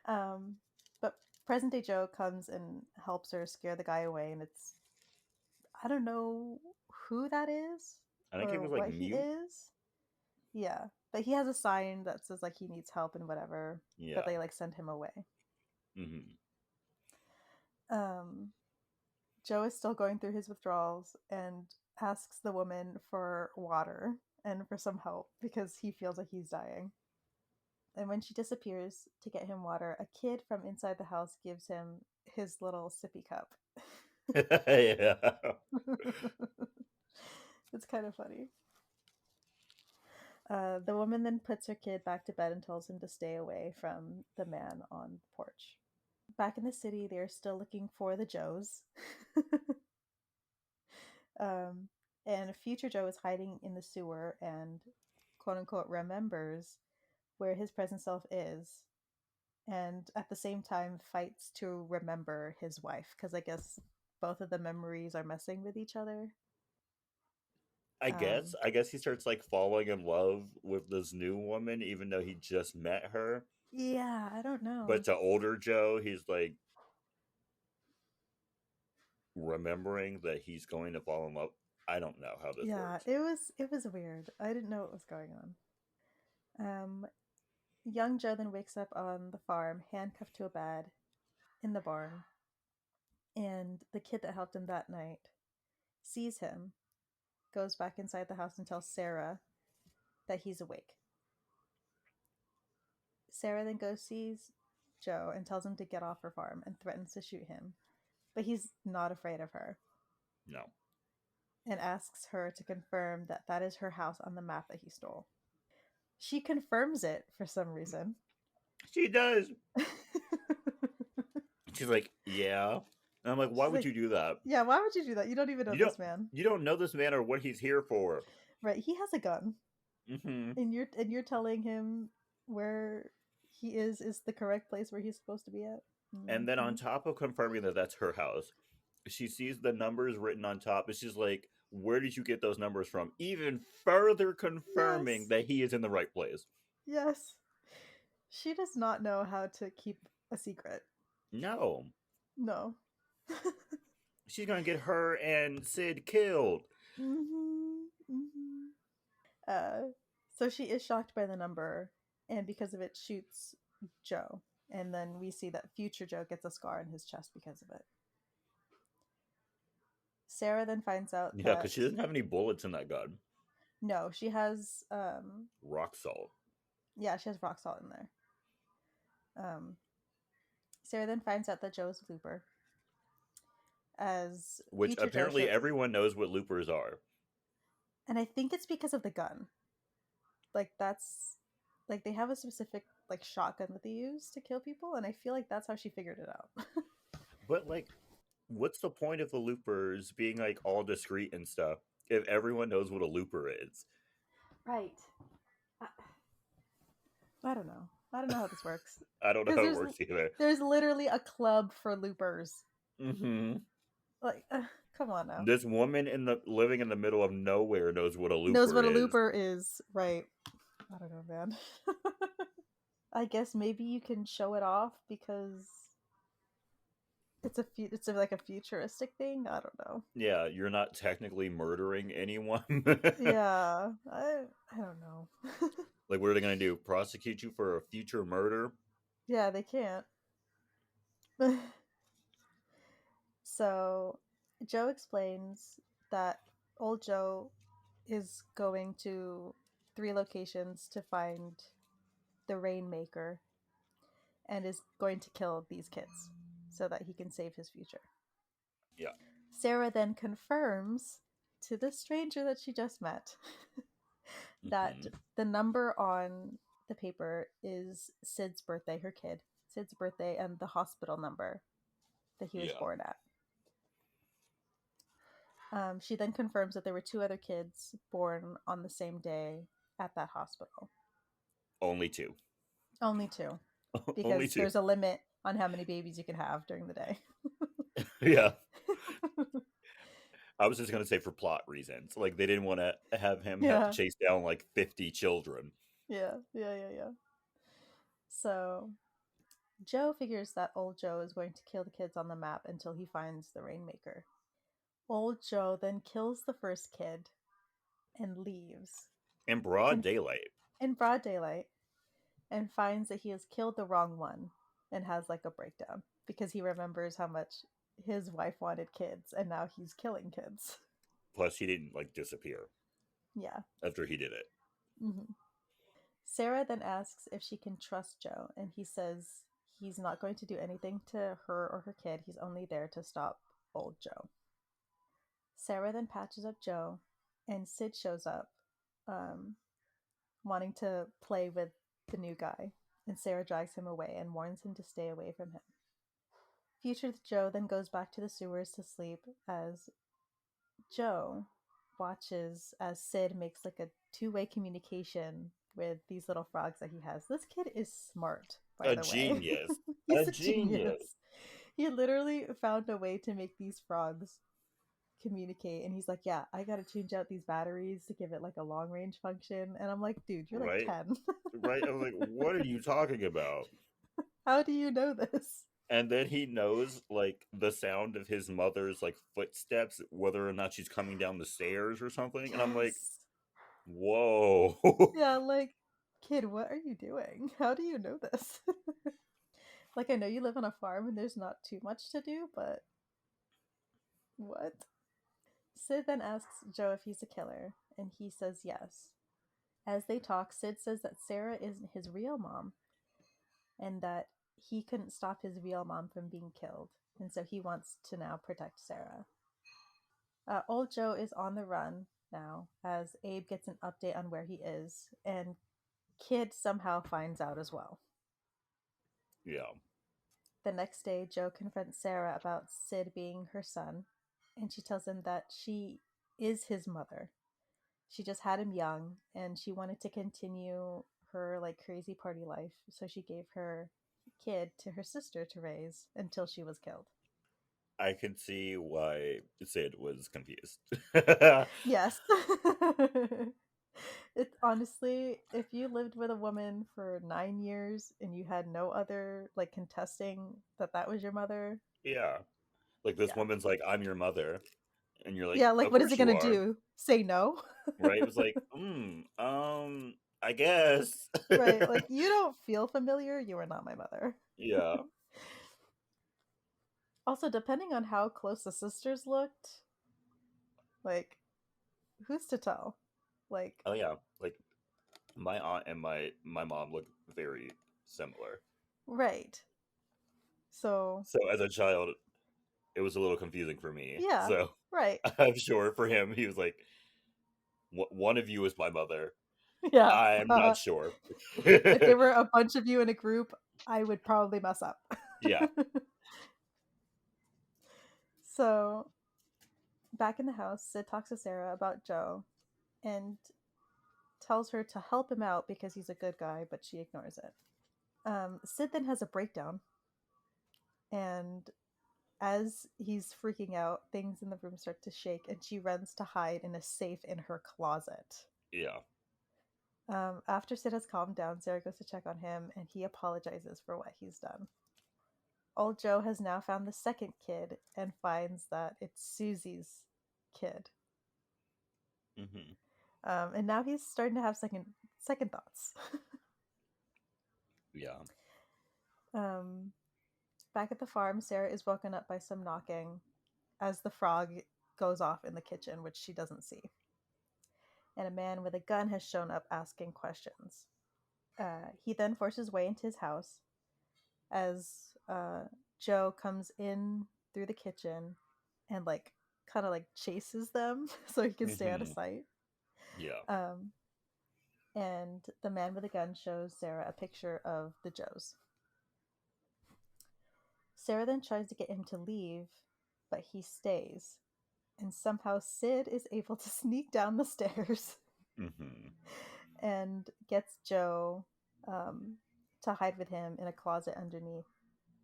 not. Um, but present day Joe comes and helps her scare the guy away, and it's, I don't know who that is I think he or was like what he mute. is. Yeah, but he has a sign that says like he needs help and whatever, but Yeah. they like send him away. Hmm. Um, Joe is still going through his withdrawals and asks the woman for water and for some help because he feels like he's dying. And when she disappears to get him water, a kid from inside the house gives him his little sippy cup. Yeah. It's kind of funny. The woman then puts her kid back to bed and tells him to stay away from the man on the porch. Back in the city, they're still looking for the Joes. um, and future Joe is hiding in the sewer and quote unquote remembers where his present self is and at the same time fights to remember his wife because I guess both of the memories are messing with each other. I guess. Um, I guess he starts like falling in love with this new woman, even though he just met her. yeah, I don't know. But to older Joe, he's like remembering that he's going to fall in love. I don't know how this Yeah, works. it was weird. I didn't know what was going on. Young Joe then wakes up on the farm, handcuffed to a bed in the barn, and the kid that helped him that night sees him, goes back inside the house and tells Sarah that he's awake. Sarah then goes sees Joe and tells him to get off her farm and threatens to shoot him, but he's not afraid of her No. and asks her to confirm that that is her house on the map that he stole. She confirms it for some reason. She does. She's like, yeah. And I'm like, why She's would like, you do that? yeah, why would you do that? You don't even know You this don't man. you don't know this man or what he's here for. Right, he has a gun. Hmm. And you're telling him where he is the correct place where he's supposed to be at. And then Mm-hmm. on top of confirming that that's her house, she sees the numbers written on top. And she's like, where did you get those numbers from? Even further confirming Yes. that he is in the right place. Yes. She does not know how to keep a secret. No. No. She's gonna get her and Sid killed. Mm-hmm. Mm-hmm. Uh, so she is shocked by the number, and because of it, shoots Joe. And then we see that future Joe gets a scar in his chest because of it. Sarah then finds out Yeah, because that she doesn't have any bullets in that gun. no, she has Rock salt. yeah, she has rock salt in there. Um, Sarah then finds out that Joe's a looper, as Which future Joe apparently shows, everyone knows what loopers are. and I think it's because of the gun. Like that's like they have a specific like shotgun that they use to kill people, and I feel like that's how she figured it out. But like, what's the point of the loopers being like all discreet and stuff if everyone knows what a looper is? Right. I, I don't know. I don't know how this works I don't know because how it there's works either. there's literally a club for loopers. Hmm. Like, come on now. This woman in the living in the middle of nowhere knows what a Knows looper what a is. looper is, right? I don't know, man. I guess maybe you can show it off because it's like a futuristic thing. I don't know. Yeah, you're not technically murdering anyone. Yeah, I don't know. Like, what are they gonna do? Prosecute you for a future murder? Yeah, they can't. So Joe explains that old Joe is going to 3 locations to find the Rainmaker and is going to kill these kids so that he can save his future. Yeah. Sarah then confirms to the stranger that she just met that Hmm. the number on the paper is Sid's birthday, her kid, Sid's birthday, and the hospital number that he was Yeah. born at. She then confirms that there were 2 other kids born on the same day at that hospital. Only two. Only 2, Only because two. there's a limit on how many babies you can have during the day. Yeah. I was just gonna say for plot reasons. Like they didn't want to have him have to Yeah, chase down like 50 children. yeah. So Joe figures that old Joe is going to kill the kids on the map until he finds the Rainmaker. Old Joe then kills the first kid and leaves In broad con- daylight. in broad daylight and finds that he has killed the wrong one and has like a breakdown because he remembers how much his wife wanted kids and now he's killing kids. Plus, he didn't like disappear Yeah. after he did it. Mm-hmm. Sarah then asks if she can trust Joe, and he says he's not going to do anything to her or her kid. He's only there to stop old Joe. Sarah then patches up Joe, and Sid shows up, um, wanting to play with the new guy. And Sarah drags him away and warns him to stay away from him. Future Joe then goes back to the sewers to sleep as Joe watches as Sid makes like a 2-way communication with these little frogs that he has. This kid is smart, by A the way. genius. A He's a genius. genius. He literally found a way to make these frogs communicate, and he's like, yeah, I gotta change out these batteries to give it like a long range function. And I'm like, dude, you're like Right? 10. Right? I was like, what are you talking about? How do you know this? And then he knows like the sound of his mother's like footsteps, whether or not she's coming down the stairs or something. And I'm like, Yes. whoa. Yeah, like, kid, what are you doing? How do you know this? Like, I know you live on a farm and there's not too much to do, but what? Sid then asks Joe if he's a killer, and he says yes. As they talk, Sid says that Sarah isn't his real mom, and that he couldn't stop his real mom from being killed, and so he wants to now protect Sarah. Old Joe is on the run now as Abe gets an update on where he is, and Kid somehow finds out as well. Yeah. The next day, Joe confronts Sarah about Sid being her son, and she tells him that she is his mother. She just had him young, and she wanted to continue her like crazy party life, so she gave her kid to her sister to raise until she was killed. I can see why Sid was confused. Yes. It honestly, if you lived with a woman for 9 years and you had no other like contesting that that was your mother, Yeah. Like this yeah, woman's like, I'm your mother. And you're like, yeah, like of what is it course you gonna are. do? Say no? Right? It was like, I guess. Right? Like you don't feel familiar. You are not my mother. Yeah. Also, depending on how close the sisters looked, like who's to tell? Like, Oh yeah. Like my aunt and my mom look very similar. right? So So as a child, it was a little confusing for me. yeah, So right, I'm sure for him, he was like, one of you is my mother. yeah. I'm not sure. If there were a bunch of you in a group, I would probably mess up. Yeah. So back in the house, Sid talks to Sarah about Joe and tells her to help him out because he's a good guy, but she ignores it. Sid then has a breakdown, and as he's freaking out, things in the room start to shake, and she runs to hide in a safe in her closet. Yeah. After Sid has calmed down, Sarah goes to check on him, and he apologizes for what he's done. Old Joe has now found the second kid and finds that it's Susie's kid. Hmm. And now he's starting to have second thoughts. Yeah. um, Back at the farm, Sarah is woken up by some knocking as the frog goes off in the kitchen, which she doesn't see. And a man with a gun has shown up asking questions. He then forces his way into his house as Joe comes in through the kitchen and like kind of like chases them so he can stay out of Hmm. sight. Yeah. Um, and the man with a gun shows Sarah a picture of the Joes. Sarah then tries to get him to leave, but he stays. And somehow Sid is able to sneak down the stairs Hmm. and gets Joe um, to hide with him in a closet underneath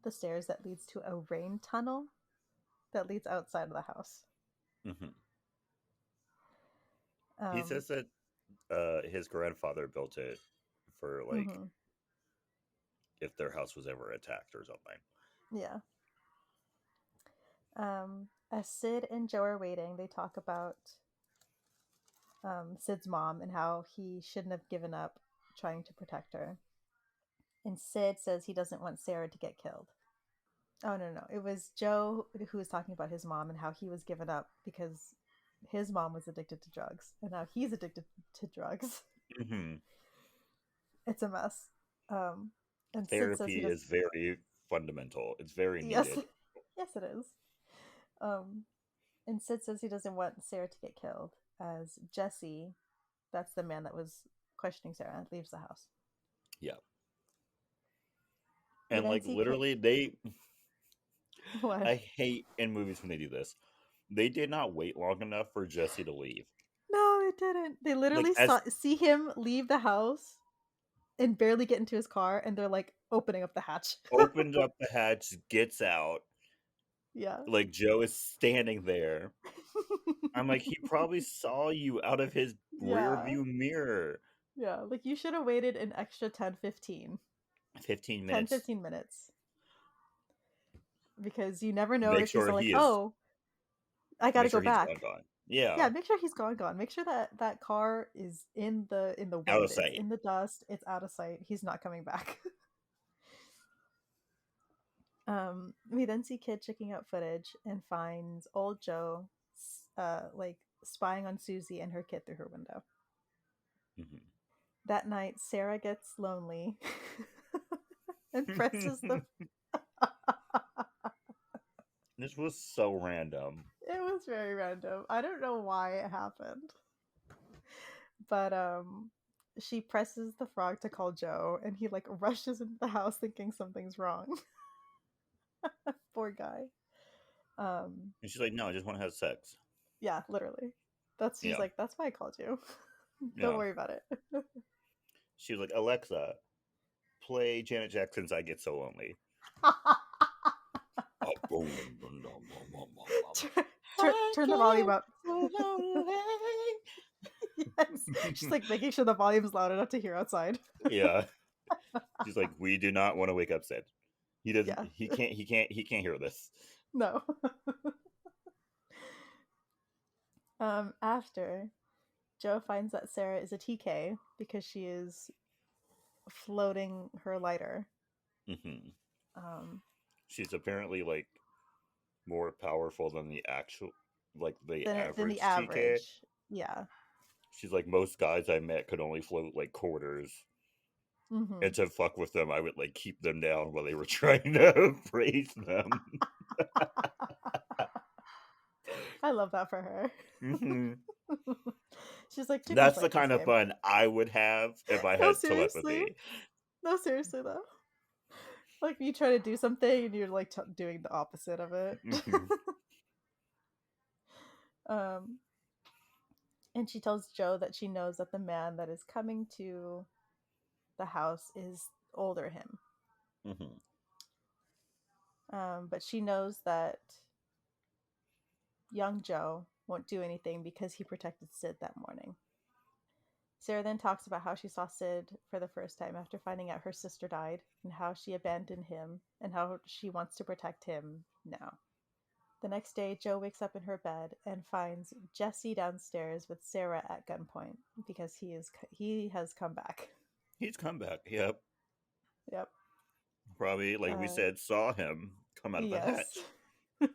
the stairs that leads to a rain tunnel that leads outside of the house. Hmm. He Um, says that his grandfather built it for like mhm, if their house was ever attacked or something. yeah. As Sid and Joe are waiting, they talk about Sid's mom and how he shouldn't have given up trying to protect her. And Sid says he doesn't want Sarah to get killed. Oh, no, no. It was Joe who was talking about his mom and how he was given up because his mom was addicted to drugs and now he's addicted to drugs. Hmm. It's a mess. Um, and Sid says he Therapy does. is very fundamental. It's very Yes, needed. yes, it is. Um, and Sid says he doesn't want Sarah to get killed as Jesse, that's the man that was questioning Sarah, leaves the house. Yeah. We And then like see literally they what? I hate in movies when they do this. They did not wait long enough for Jesse to leave. No, it didn't. They Like, literally as see him leave the house and barely get into his car, and they're like opening up the hatch. opened up the hatch, gets out, Yeah. like, Joe is standing there. I'm like, he probably saw you out of his rear Yeah. view mirror. Yeah. Like, you should have waited an extra 10, 15. 15 10, minutes. 15 minutes. Because you never know Make if he's sure like, he is. oh, I gotta Make go sure he's gone. back. Gone. Yeah, Yeah, make sure he's gone. Make sure that that car is in the out wind. of It's sight. in the dust. It's out of sight. He's not coming back. We then see Kid checking out footage and finds old Joe, like spying on Susie and her kid through her window. Mhm. That night, Sarah gets lonely and presses the. This was so random. It was very random. I don't know why it happened, but she presses the frog to call Joe, and he like rushes into the house thinking something's wrong. Poor guy. And she's like, no, I just want to have sex. Yeah, literally. She's Yeah. like, that's why I called you. Don't Yeah. worry about it. She was like, Alexa, play Janet Jackson's I Get So Lonely. Turn the volume up. Yes. She's like making sure the volume's loud enough to hear outside. Yeah. She's like, we do not want to wake up Sid. He doesn't. Yeah. He can't hear this. No. After Joe finds that Sarah is a TK because she is floating her lighter. Mm-hmm. Um, She's apparently like more powerful than the actual, like the than the average TK. average. Yeah. She's like, most guys I met could only float like quarters. Mm-hmm. And to fuck with them, I would like keep them down while they were trying to raise them. I love that for her. Mm-hmm. She's like, chicken's That's the like this kind of game. fun I would have if I No, had seriously. telepathy. No, seriously though. Like you try to do something and you're like doing the opposite of it. Mm-hmm. um, and she tells Joe that she knows that the man that is coming to the house is older him. Mm-hmm. But she knows that young Joe won't do anything because he protected Sid that morning. Sarah then talks about how she saw Sid for the first time after finding out her sister died and how she abandoned him and how she wants to protect him now. The next day, Joe wakes up in her bed and finds Jesse downstairs with Sarah at gunpoint because he has come back. He's come back. Yep. Yep. Probably, like we said, saw him come out of the Yes. hatch.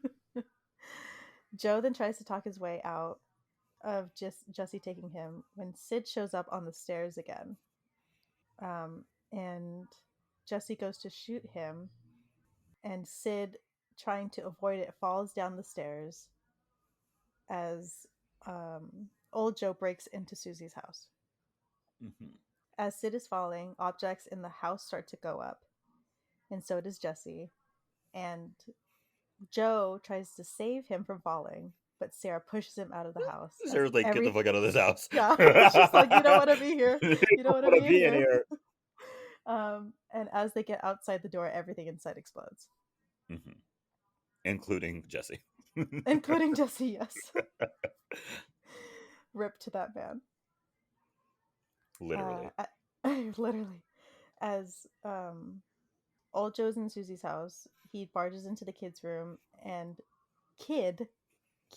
Joe then tries to talk his way out of just Jesse taking him when Sid shows up on the stairs again. And Jesse goes to shoot him, and Sid, trying to avoid it, falls down the stairs as old Joe breaks into Susie's house. Mm-hmm. As Sid is falling, objects in the house start to go up, and so does Jesse. And Joe tries to save him from falling, but Sarah pushes him out of the house. Sarah's like, get the fuck out of this house. Yeah, she's like, you don't want to be here. You don't want to be in here. And as they get outside the door, everything inside explodes. Mm-hmm. Including Jesse. Including Jesse, yes. Rip to that man. Literally. Literally. As old Joe's in Susie's house, he barges into the kid's room, and Kid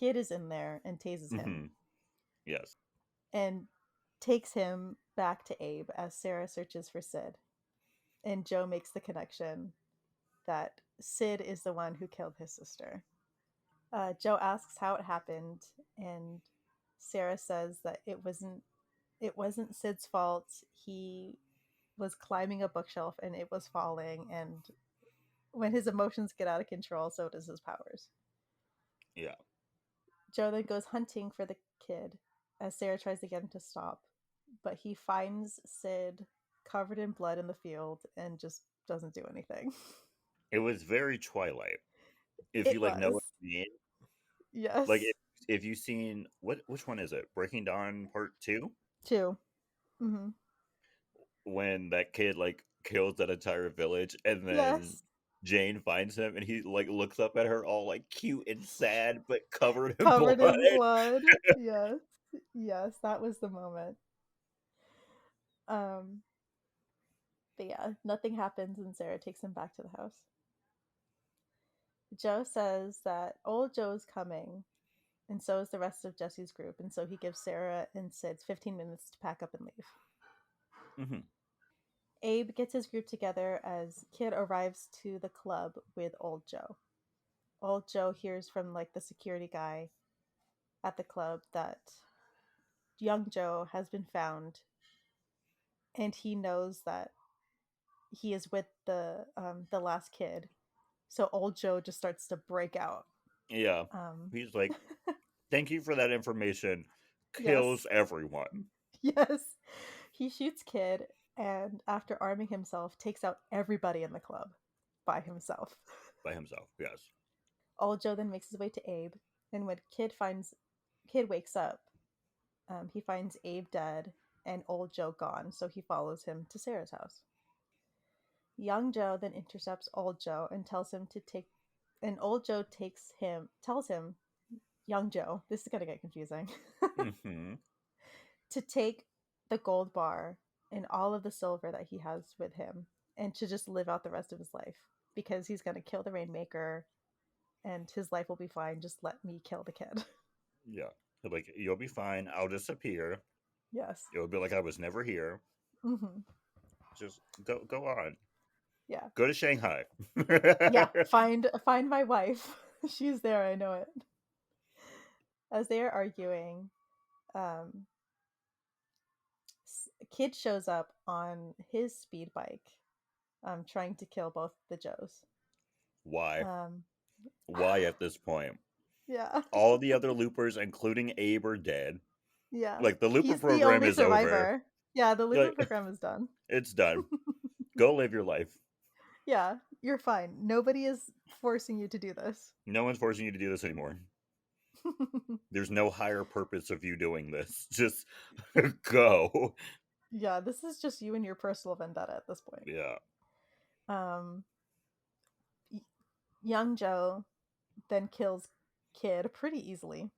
is in there and tases him. Mm-hmm. Yes. And takes him back to Abe as Sarah searches for Sid. And Joe makes the connection that Sid is the one who killed his sister. Joe asks how it happened, and Sarah says that it wasn't Sid's fault. He was climbing a bookshelf and it was falling, and when his emotions get out of control, so does his powers. Yeah. Joe then goes hunting for the kid as Sarah tries to get him to stop, but he finds Sid covered in blood in the field and just doesn't do anything. It was very Twilight. If It you like know was. what I mean. Yes. Like if if you've seen which one is it? Breaking Dawn Part 2, Two. Mm-hmm. when that kid like kills that entire village, and then Yes. Jane finds him, and he like looks up at her all like cute and sad, but covered in blood. Covered in blood. Yes. Yes, that was the moment. Um, but yeah, nothing happens and Sarah takes him back to the house. Joe says that old Joe's coming, and so is the rest of Jesse's group, and so he gives Sarah and Sid 15 minutes to pack up and leave. Mm-hmm. Abe gets his group together as Kid arrives to the club with old Joe. Old Joe hears from like the security guy at the club that young Joe has been found, and he knows that he is with the last kid. So old Joe just starts to break out. Yeah, Um, he's like, "Thank you for that information." yes, Kills everyone yes. He shoots Kid, and after arming himself, takes out everybody in the club by himself. by himself. Yes. Old Joe then makes his way to Abe, and when Kid wakes up, he finds Abe dead and old Joe gone. So he follows him to Sarah's house. Young Joe then intercepts old Joe and tells him to take. And old Joe tells him, young Joe, this is gonna get confusing, Mm-hmm. to take the gold bar and all of the silver that he has with him, and to just live out the rest of his life because he's gonna kill the Rainmaker, and his life will be fine. Just let me kill the kid. Yeah. Like, you'll be fine. I'll disappear. Yes. It'll be like I was never here. Mm-hmm. Just go on. Yeah. Go to Shanghai. Yeah. Find my wife. She's there. I know it. As they are arguing, um, Kid shows up on his speed bike, trying to kill both the Joes. Why? Um, Why at this point? yeah, All the other loopers, including Abe, are dead. yeah. Like, the looper He's the program only is over. survivor. Yeah, the Looper Like, program is done. it's done. Go live your life. Yeah, you're fine. Nobody is forcing you to do this. No one's forcing you to do this anymore. There's no higher purpose of you doing this. Just go. Yeah, this is just you and your personal vendetta at this point. Yeah. Um, young Joe then kills Kid pretty easily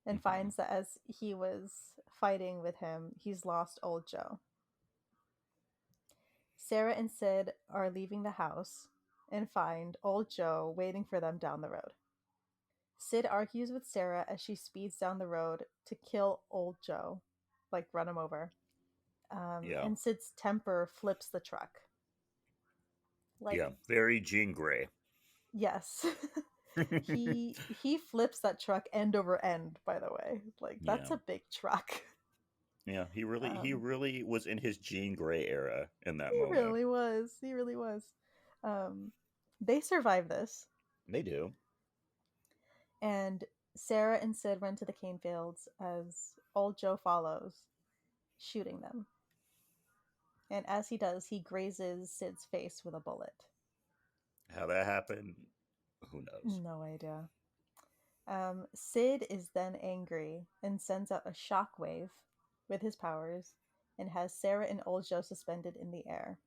and Hmm. finds that as he was fighting with him, he's lost old Joe. Sarah and Sid are leaving the house and find old Joe waiting for them down the road. Sid argues with Sarah as she speeds down the road to kill old Joe, like run him over. Yeah. And Sid's temper flips the truck. Like, Yeah. Very Jean Grey. yes. he flips that truck end over end, by the way. Like, that's Yeah. a big truck. Yeah. He Um, really was in his Jean Grey era in that he moment. really was. He really was. Um, they survive this, They do. and Sarah and Sid run to the cane fields as old Joe follows, shooting them. And as he does, he grazes Sid's face with a bullet. How that happened, who knows? No idea. Sid is then angry and sends out a shockwave with his powers and has Sarah and old Joe suspended in the air.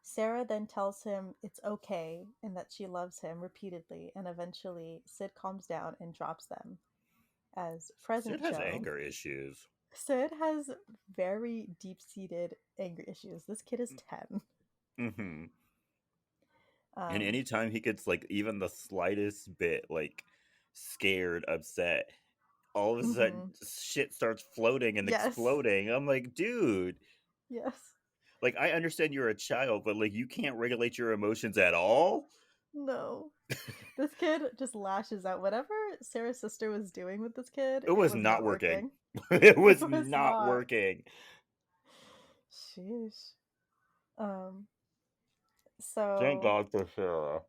Sarah then tells him it's okay and that she loves him repeatedly, and eventually Sid calms down and drops them. As Sid present has Joe, anger issues. Sid has very deep seated anger issues. This kid is 10. Mm-hmm. And Um, anytime he gets like even the slightest bit like scared, upset, all of a sudden mm-hmm. shit starts floating and Yes. exploding. I'm like, dude, Yes. like I understand you're a child, but like you can't regulate your emotions at all. No. This kid just lashes out. Whatever Sarah's sister was doing with this kid, It it was was not not working. working. It It was was not not. working. Sheesh. Um, Thank so God for Sarah.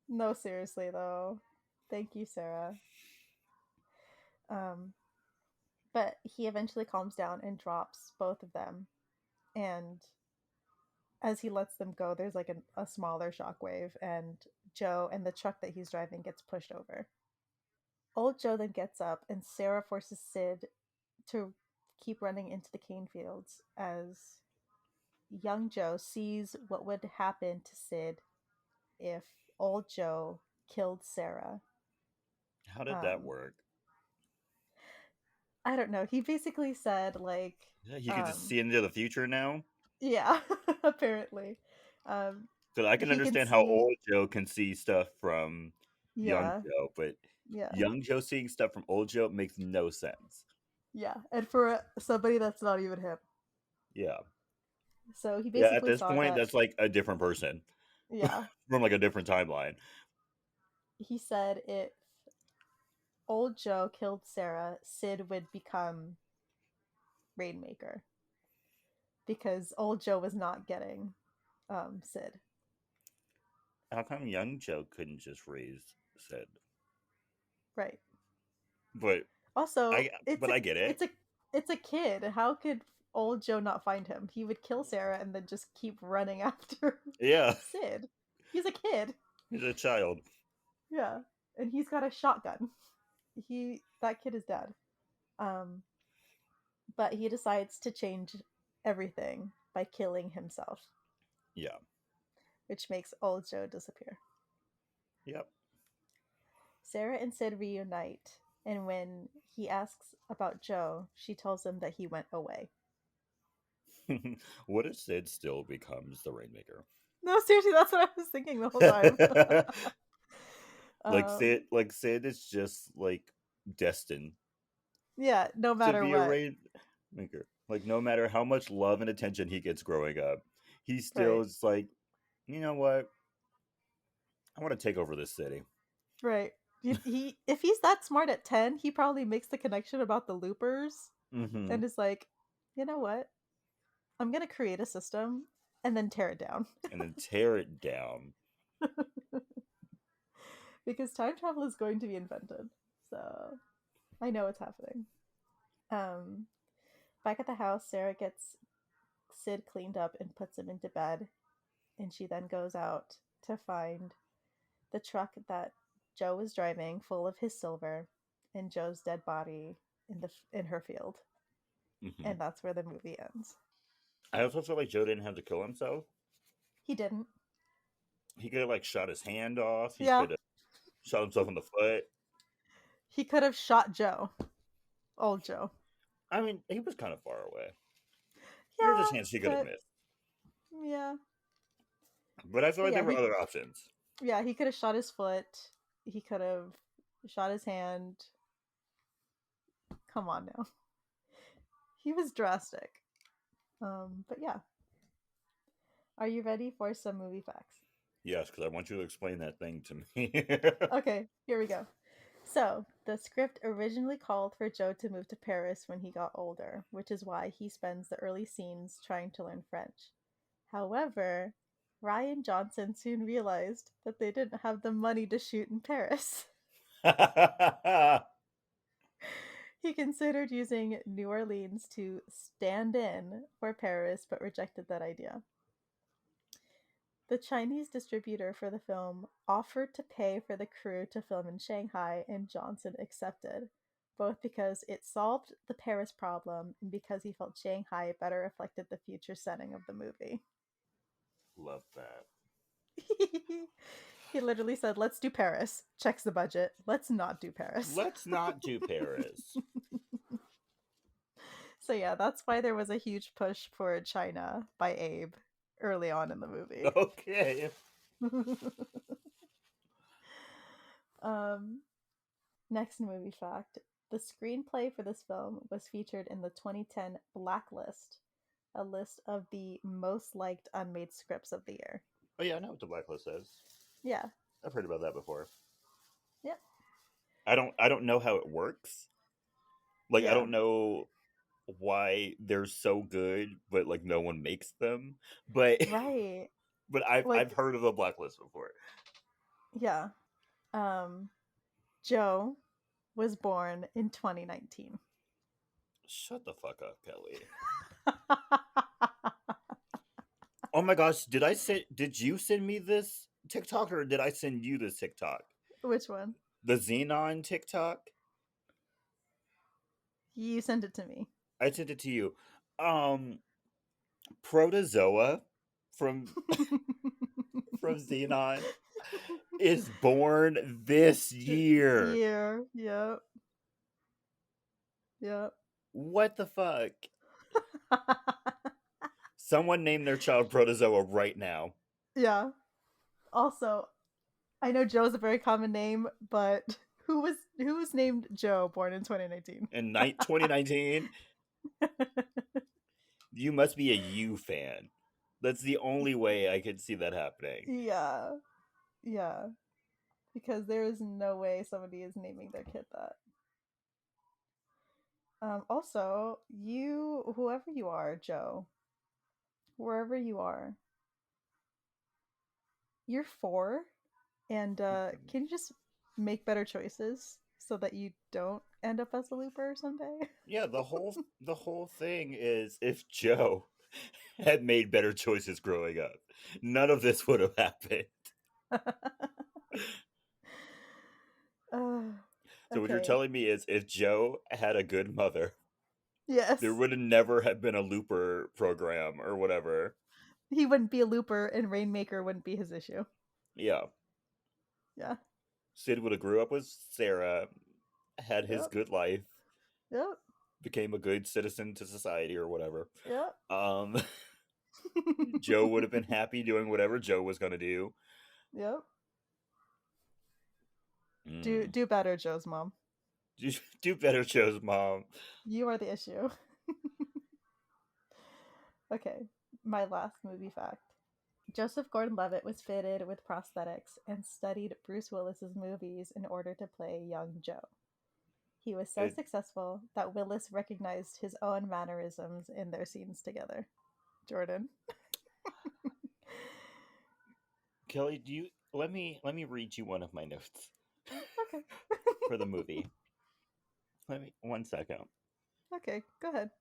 no, seriously though. Thank you, Sarah. Um, but he eventually calms down and drops both of them. And as he lets them go, there's like a smaller shockwave, and Joe and the truck that he's driving gets pushed over. Old Joe then gets up, and Sarah forces Sid to keep running into the cane fields as young Joe sees what would happen to Sid if old Joe killed Sarah. How did that Um, work? I don't know. He basically said like, Yeah, you could just um, see into the future now. yeah, apparently, um, Because I can he can understand how see, old Joe can see stuff from young yeah, Joe, but yeah, young Joe seeing stuff from old Joe makes no sense. yeah, and for somebody that's not even him. Yeah. So he Yeah, at basically this saw point, that, that's like a different person yeah. from like a different timeline. He said if old Joe killed Sarah, Sid would become Rainmaker because old Joe was not getting Sid. How come young Joe couldn't just raise Sid? Right. But Also, I but I get it. it's a kid. How could old Joe not find him? He would kill Sarah and then just keep running after Yeah, Sid. He's a kid. he's a child. Yeah. And he's got a shotgun. That kid is dead. Um but he decides to change everything by killing himself, Yeah. which makes old Joe disappear. Yep. Sarah and Sid reunite, and when he asks about Joe, she tells him that he went away. What if Sid still becomes the Rainmaker? No, seriously, that's what I was thinking the whole time. um, Like Sid is just like destined yeah, no to matter be a what. Rainmaker. Like no matter how much love and attention he gets growing up, he still Right, is like, you know what? I want to take over this city. right. He if he's that smart at 10, he probably makes the connection about the loopers Hmm. and is like, you know what? I'm gonna create a system and then tear it down And then tear it down. because time travel is going to be invented. So I know it's happening. Um, Back at the house, Sarah gets Sid cleaned up and puts him into bed, and she then goes out to find the truck that Joe was driving, full of his silver, and Joe's dead body in her field, Hmm. and that's where the movie ends. I also feel like Joe didn't have to kill himself. He didn't. He could have like shot his hand off. He Yeah, could have shot himself in the foot. he could have shot Joe, old Joe. I mean, he was kind of far away. There's a Yeah, chance he could have but missed. yeah, But I feel but like yeah, there were he other options. yeah he could have shot his foot. He could have shot his hand. Come on now, he was drastic. But yeah, are you ready for some movie facts? Yes, because I want you to explain that thing to me. Okay, here we go. So, the script originally called for Joe to move to Paris when he got older, which is why he spends the early scenes trying to learn French. However, Ryan Johnson soon realized that they didn't have the money to shoot in Paris. He considered using New Orleans to stand in for Paris, but rejected that idea. The Chinese distributor for the film offered to pay for the crew to film in Shanghai, and Johnson accepted, both because it solved the Paris problem and because he felt Shanghai better reflected the future setting of the movie. Love that. He literally said, "Let's do Paris." Checks the budget. Let's not do Paris. Let's not do Paris. So yeah, that's why there was a huge push for China by Abe early on in the movie. Okay. um, Next movie fact: the screenplay for this film was featured in the 2010 Blacklist, a list of the most liked unmade scripts of the year. Oh yeah, I know what the blacklist says. Yeah, I've heard about that before. yeah, I don't know how it works. Like I yeah. don't know why they're so good, but like no one makes them. But Right. but I've Like, heard of the blacklist before. yeah. Um, Joe was born in 2019. Shut the fuck up, Kelly. Oh my gosh, did you send me this TikTok or did I send you this TikTok? Which one? The Xenon TikTok? You sent it to me. I sent it to you. Um Protozoa from from Xenon is born this year. Year. Yep. Yep. What the fuck? Someone name their child Protozoa right now. Yeah. Also, I know Joe's a very common name, but who was named Joe born in 2019? In 2019, you must be a U fan. That's the only way I could see that happening. Yeah. Yeah. Because there is no way somebody is naming their kid that. Also, you, whoever you are, Joe, wherever you are, you're 4, and can you just make better choices so that you don't end up as a looper someday? Yeah, the whole thing is if Joe had made better choices growing up, none of this would have happened. uh, So what you're okay. telling me is if Joe had a good mother, there Yes. would have never have been a looper program or whatever. He wouldn't be a looper, and Rainmaker wouldn't be his issue. Yeah. Yeah. Sid would have grew up with Sarah, had his Yep. good life, Yep. became a good citizen to society or whatever. Yep. Um Joe would have been happy doing whatever Joe was going to do. Yep. Do Mm. do better, Joe's mom. Do better, Joe's mom. You are the issue. Okay. My last movie fact. Joseph Gordon-Levitt was fitted with prosthetics and studied Bruce Willis's movies in order to play young Joe. He was so It, successful that Willis recognized his own mannerisms in their scenes together. Jordan. Kelley, do you let me read you one of my notes Okay. for the movie. Let me 1 second. Okay, go ahead.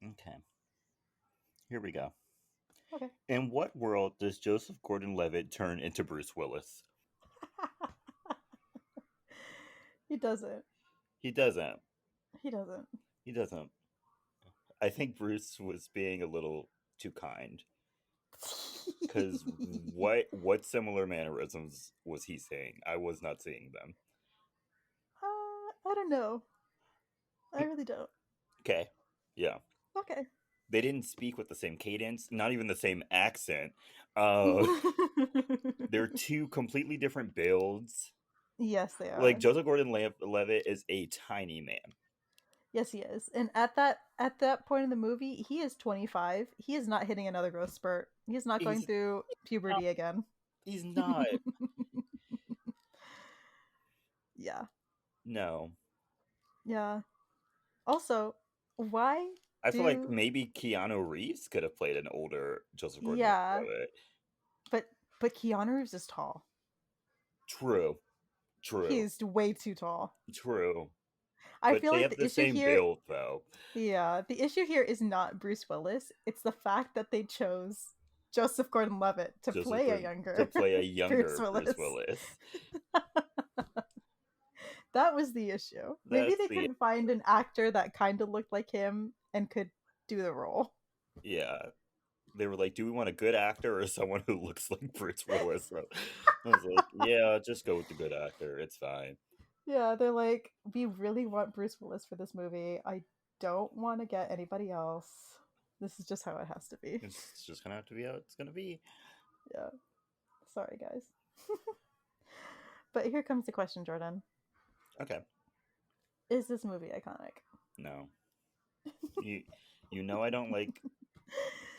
Okay, here we go. Okay. In what world does Joseph Gordon-Levitt turn into Bruce Willis? He doesn't. He doesn't. He doesn't. He doesn't. I think Bruce was being a little too kind. Because what similar mannerisms was he saying? I was not seeing them. I don't know. I really don't. Okay, yeah, Okay. they didn't speak with the same cadence, not even the same accent. Uh, they're two completely different builds. Yes, they Like are. Joseph Gordon-Levitt is a tiny man. Yes, he is. And at that point in the movie, he is 25. He is not hitting another growth spurt. He is not going He's through not. puberty again. He's not. Yeah. No, Yeah. Also, why I feel like do maybe Keanu Reeves could have played an older Joseph yeah, Gordon-Levitt. but Keanu Reeves is tall. True, true, He's way too tall. true. I But feel they like have the the issue same here, build, though. yeah, the issue here is not Bruce Willis. It's the fact that they chose Joseph Gordon-Levitt to Joseph play a Gordon to younger play a Bruce younger Bruce Willis. Willis. That was the issue. Maybe That's they the couldn't find an actor that kind of looked like him and could do the role. yeah. They were like, "Do we want a good actor or someone who looks like Bruce Willis?" So I was like, "Yeah, just go with the good actor. It's fine. Yeah, they're like, we really want Bruce Willis for this movie. I don't want to get anybody else. This is just how it has to be. It's just gonna have to be how it's gonna be." Yeah. Sorry, guys. But here comes the question, Jordan. Okay, Is this movie iconic? no, you you know I don't like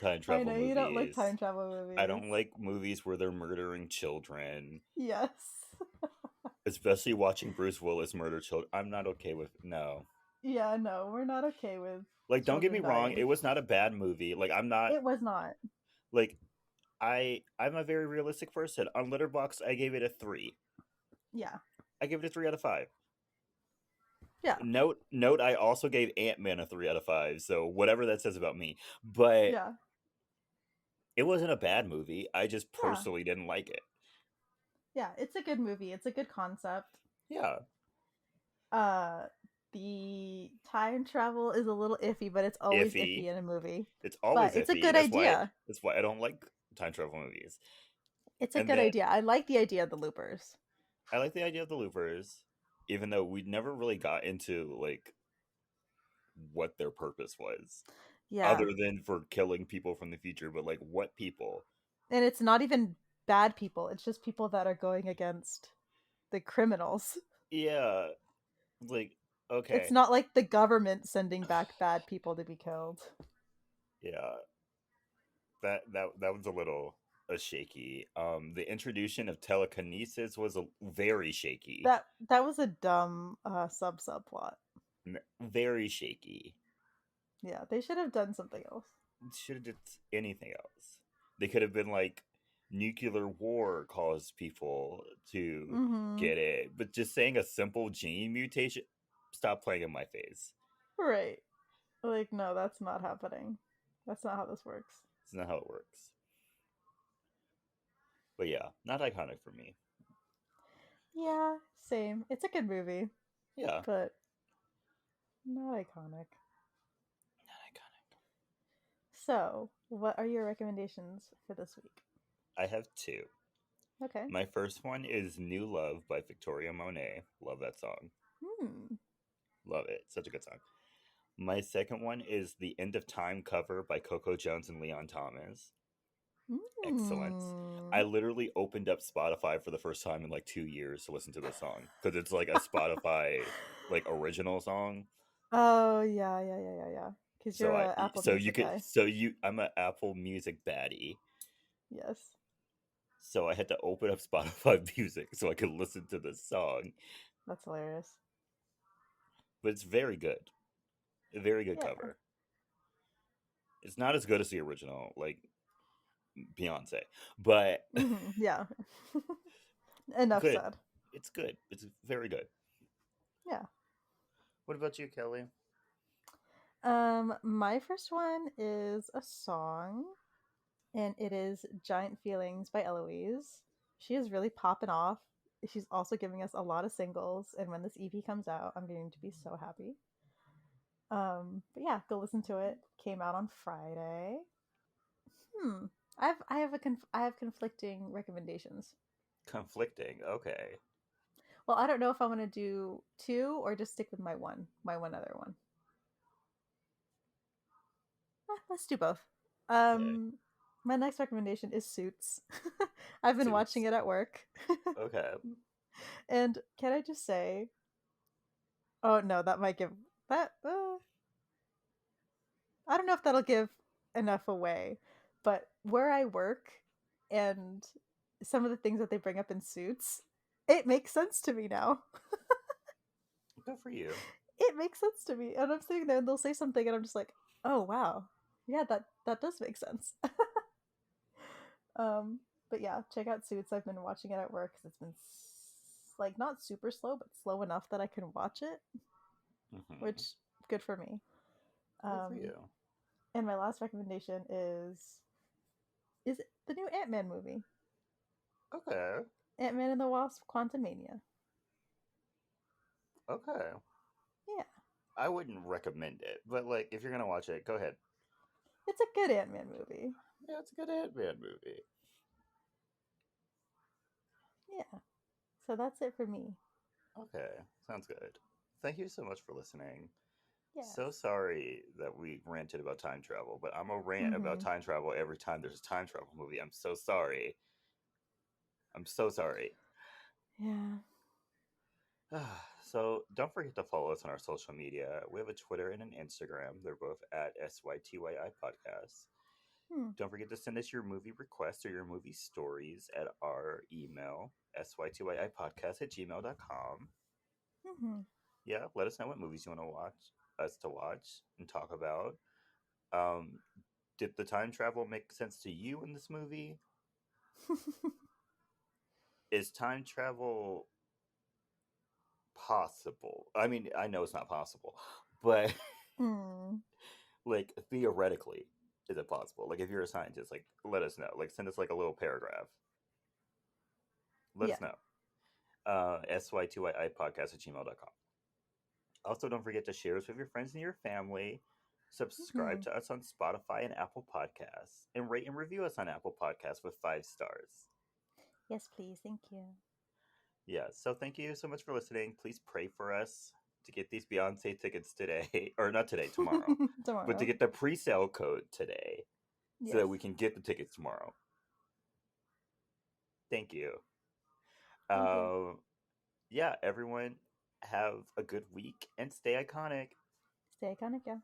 time I travel know you don't like movies. time travel I movies. don't like movies where they're murdering children, Yes. especially watching Bruce Willis murder children. I'm not okay with no. Yeah, no, we're not okay with Like, don't get me children wrong, it dying. was not a bad movie. Like, I'm not It was not. like I'm a very realistic person. On Letterboxd, I gave it a 3. Yeah. I give it a 3 out of 5. Yeah. Note I also gave Ant-Man a 3 out of 5. So whatever that says about me. But Yeah. It wasn't a bad movie. I just Yeah, personally didn't like it. yeah, it's a good movie. It's a good concept. Yeah, Uh, the time travel is a little iffy, but it's always iffy iffy. in a movie. It's always But it's a iffy. good idea. That's why I don't like time travel movies. It's a And good then idea. I like the idea of the loopers. I like the idea of the loopers, even though we never really got into like what their purpose was, Yeah, other than for killing people from the future. But like, what people? and it's not even bad people. It's just people that are going against the criminals. Yeah, like It's okay, not like the government sending back bad people to be killed. yeah, that was a little shaky. The introduction of telekinesis was a very shaky, That was a dumb subplot. very shaky. Yeah, they should have done something else. Should have did anything else. They could have been like nuclear war caused people to Mm-hmm. get it, but just saying a simple gene mutation. Stop playing in my face. Right. Like, no, that's not happening. That's not how this works. It's not how it works. But yeah, not iconic for me. Yeah, same. It's a good movie, Yeah, but not iconic. not iconic. So, what are your recommendations for this week? I have two. Okay. My first one is New Love by Victoria Monet. Love that song. Hmm. Love it. Such a good song. My second one is The End of Time cover by Coco Jones and Leon Thomas. Excellence. Hmm. I literally opened up Spotify for the first time in like 2 years to listen to this song because it's like a Spotify like original song. Oh yeah, yeah, yeah, yeah, yeah. Because So you're I a Apple so you Music could guy. so you I'm an Apple Music baddie. Yes, So I had to open up Spotify Music so I could listen to this song. that's hilarious. But it's very good. A very good Yeah. cover. It's not as good as the original, like Beyonce, but Yeah. Enough good. said. It's good. It's very good. Yeah. What about you, Kelly? My first one is a song, and it is Giant Feelings by Eloise. She is really popping off. She's also giving us a lot of singles, and when this EP comes out, I'm going to be so happy. But yeah, go listen to it. Came out on Friday. Hmm. I have conflicting recommendations. Conflicting. Okay. Well, I don't know if I want to do two or just stick with my one other one. Let's do both. Okay. Um, my next recommendation is Suits. I've been watching Suits. it at work, Okay. and can I just say, oh no, that might give that. I don't know if that'll give enough away, but where I work and some of the things that they bring up in Suits, it makes sense to me now. Good for you. It makes sense to me, and I'm sitting there and they'll say something, and I'm just like, oh wow, yeah, that does make sense. Um, but yeah, check out Suits. I've been watching it at work because it's been like not super slow, but slow enough that I can watch it, which Hmm. good for me. Good for Um, you. and my last recommendation is the new Ant Man movie, Okay. Ant Man and the Wasp: Quantumania. Okay. Yeah, I wouldn't recommend it, but like if you're gonna watch it, go ahead. it's a good Ant Man movie. Yeah, it's a good Ant-Man movie. Yeah, so that's it for me. Okay, sounds good. Thank you so much for listening. So Yes. sorry that we ranted about time travel, but I'm a rant about Mm-hmm. time travel every time there's a time travel movie. I'm so sorry. I'm so sorry. Yeah. So don't forget to follow us on our social media. We have a Twitter and an Instagram. They're both at SYTYI Podcast. Hmm. Don't forget to send us your movie requests or your movie stories at our email, sytyipodcast@gmail.com. Mm-hmm. Yeah, let us know what movies you want to watch us to watch and talk about. Um, did the time travel make sense to you in this movie? Is time travel possible? I mean, I know it's not possible, but Hmm. like theoretically. Is it possible? Like, if you're a scientist, like, let us know. Like, send us like a little paragraph. Let Yeah. us know. sy2ii podcast@gmail.com. Also, don't forget to share us with your friends and your family. Subscribe Mhm. to us on Spotify and Apple Podcasts, and rate and review us on Apple Podcasts with 5 stars. Yes, please. Thank you. Yeah, so thank you so much for listening. Please pray for us to get these Beyonce tickets today, or not today, tomorrow, but to Tomorrow. get the pre sale code today so Yes. that we can get the tickets tomorrow. Thank you. Thank you. Um, yeah, everyone have a good week and stay iconic. Stay iconic, yeah.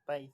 Bye.